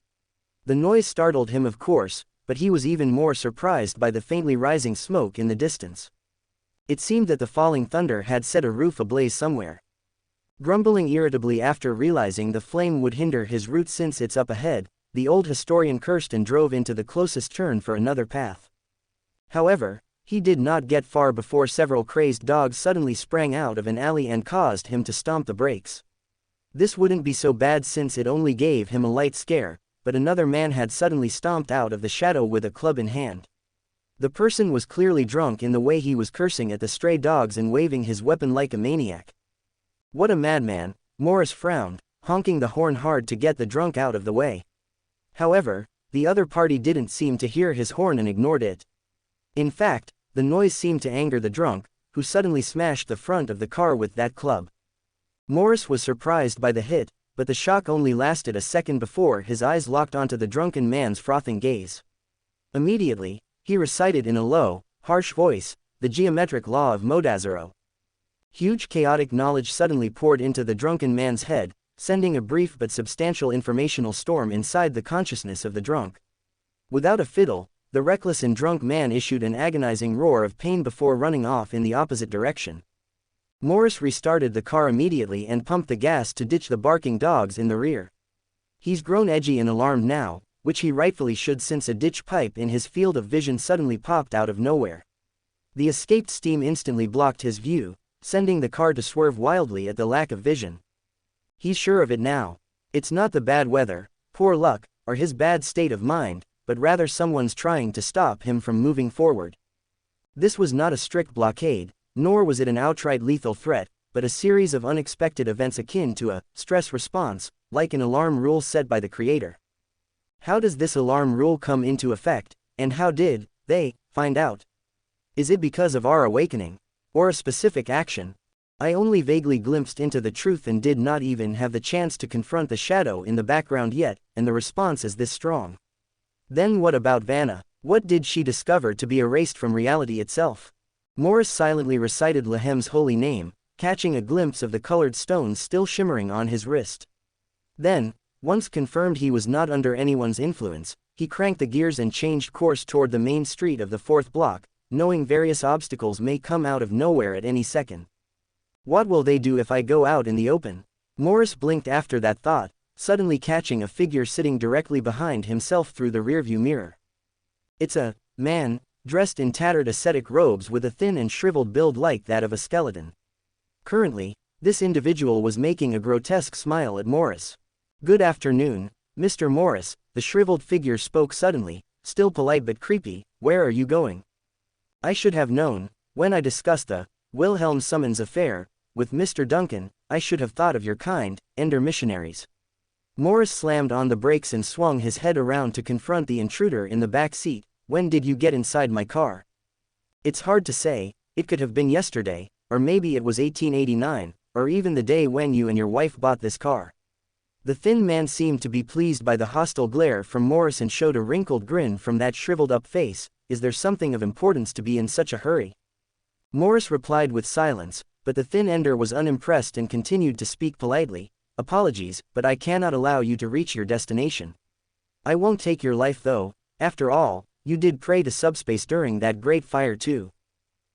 The noise startled him, of course, but he was even more surprised by the faintly rising smoke in the distance. It seemed that the falling thunder had set a roof ablaze somewhere. Grumbling irritably after realizing the flame would hinder his route since it's up ahead, the old historian cursed and drove into the closest turn for another path. However, he did not get far before several crazed dogs suddenly sprang out of an alley and caused him to stomp the brakes. This wouldn't be so bad since it only gave him a light scare, but another man had suddenly stomped out of the shadow with a club in hand. The person was clearly drunk in the way he was cursing at the stray dogs and waving his weapon like a maniac. What a madman, Morris frowned, honking the horn hard to get the drunk out of the way. However, the other party didn't seem to hear his horn and ignored it. In fact, the noise seemed to anger the drunk, who suddenly smashed the front of the car with that club. Morris was surprised by the hit, but the shock only lasted a second before his eyes locked onto the drunken man's frothing gaze. Immediately, he recited in a low, harsh voice, the geometric law of Modazero. Huge chaotic knowledge suddenly poured into the drunken man's head, sending a brief but substantial informational storm inside the consciousness of the drunk. Without a fiddle, the reckless and drunk man issued an agonizing roar of pain before running off in the opposite direction. Morris restarted the car immediately and pumped the gas to ditch the barking dogs in the rear. He's grown edgy and alarmed now, which he rightfully should since a ditch pipe in his field of vision suddenly popped out of nowhere. The escaped steam instantly blocked his view, sending the car to swerve wildly at the lack of vision. He's sure of it now. It's not the bad weather, poor luck, or his bad state of mind, but rather someone's trying to stop him from moving forward. This was not a strict blockade, nor was it an outright lethal threat, but a series of unexpected events akin to a stress response, like an alarm rule set by the creator. How does this alarm rule come into effect, and how did they find out? Is it because of our awakening, or a specific action? I only vaguely glimpsed into the truth and did not even have the chance to confront the shadow in the background yet, and the response is this strong. Then what about Vanna? What did she discover to be erased from reality itself? Morris silently recited Lahem's holy name, catching a glimpse of the colored stones still shimmering on his wrist. Then, once confirmed he was not under anyone's influence, he cranked the gears and changed course toward the main street of the fourth block, knowing various obstacles may come out of nowhere at any second. What will they do if I go out in the open? Morris blinked after that thought, suddenly catching a figure sitting directly behind himself through the rearview mirror. It's a man, dressed in tattered ascetic robes with a thin and shriveled build like that of a skeleton. Currently, this individual was making a grotesque smile at Morris. Good afternoon, Mr. Morris, the shriveled figure spoke suddenly, still polite but creepy. Where are you going? I should have known, when I discussed the Wilhelm Summons affair with Mr. Duncan, I should have thought of your kind, Ender missionaries. Morris slammed on the brakes and swung his head around to confront the intruder in the back seat. When did you get inside my car? It's hard to say, it could have been yesterday, or maybe it was 1889, or even the day when you and your wife bought this car. The thin man seemed to be pleased by the hostile glare from Morris and showed a wrinkled grin from that shriveled-up face. Is there something of importance to be in such a hurry? Morris replied with silence, but the thin ender was unimpressed and continued to speak politely. Apologies, but I cannot allow you to reach your destination. I won't take your life though. After all, you did pray to subspace during that great fire too.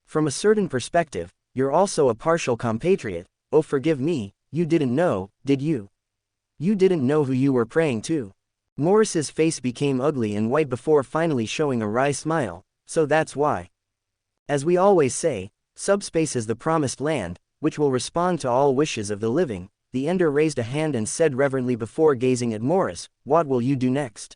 From a certain perspective, you're also a partial compatriot. Oh, forgive me, you didn't know, did you? You didn't know who you were praying to. Morris's face became ugly and white before finally showing a wry smile. So that's why. As we always say, subspace is the promised land, which will respond to all wishes of the living. The Ender raised a hand and said reverently before gazing at Morris, what will you do next?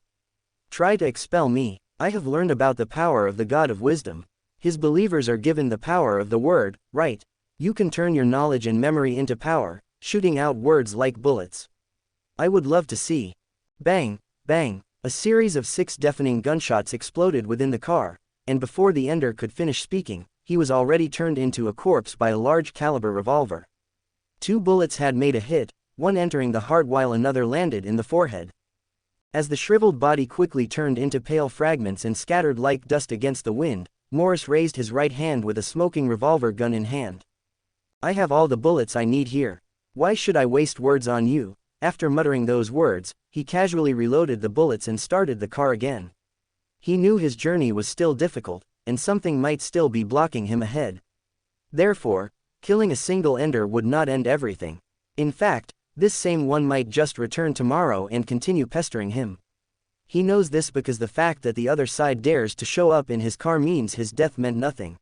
Try to expel me. I have learned about the power of the God of wisdom. His believers are given the power of the word, right? You can turn your knowledge and memory into power, shooting out words like bullets. I would love to see. Bang, bang, a series of 6 deafening gunshots exploded within the car, and before the Ender could finish speaking, he was already turned into a corpse by a large caliber revolver. 2 bullets had made a hit, one entering the heart while another landed in the forehead. As the shriveled body quickly turned into pale fragments and scattered like dust against the wind, Morris raised his right hand with a smoking revolver gun in hand. "I have all the bullets I need here. Why should I waste words on you?" After muttering those words, he casually reloaded the bullets and started the car again. He knew his journey was still difficult, and something might still be blocking him ahead. Therefore, killing a single Ender would not end everything. In fact, this same one might just return tomorrow and continue pestering him. He knows this because the fact that the other side dares to show up in his car means his death meant nothing.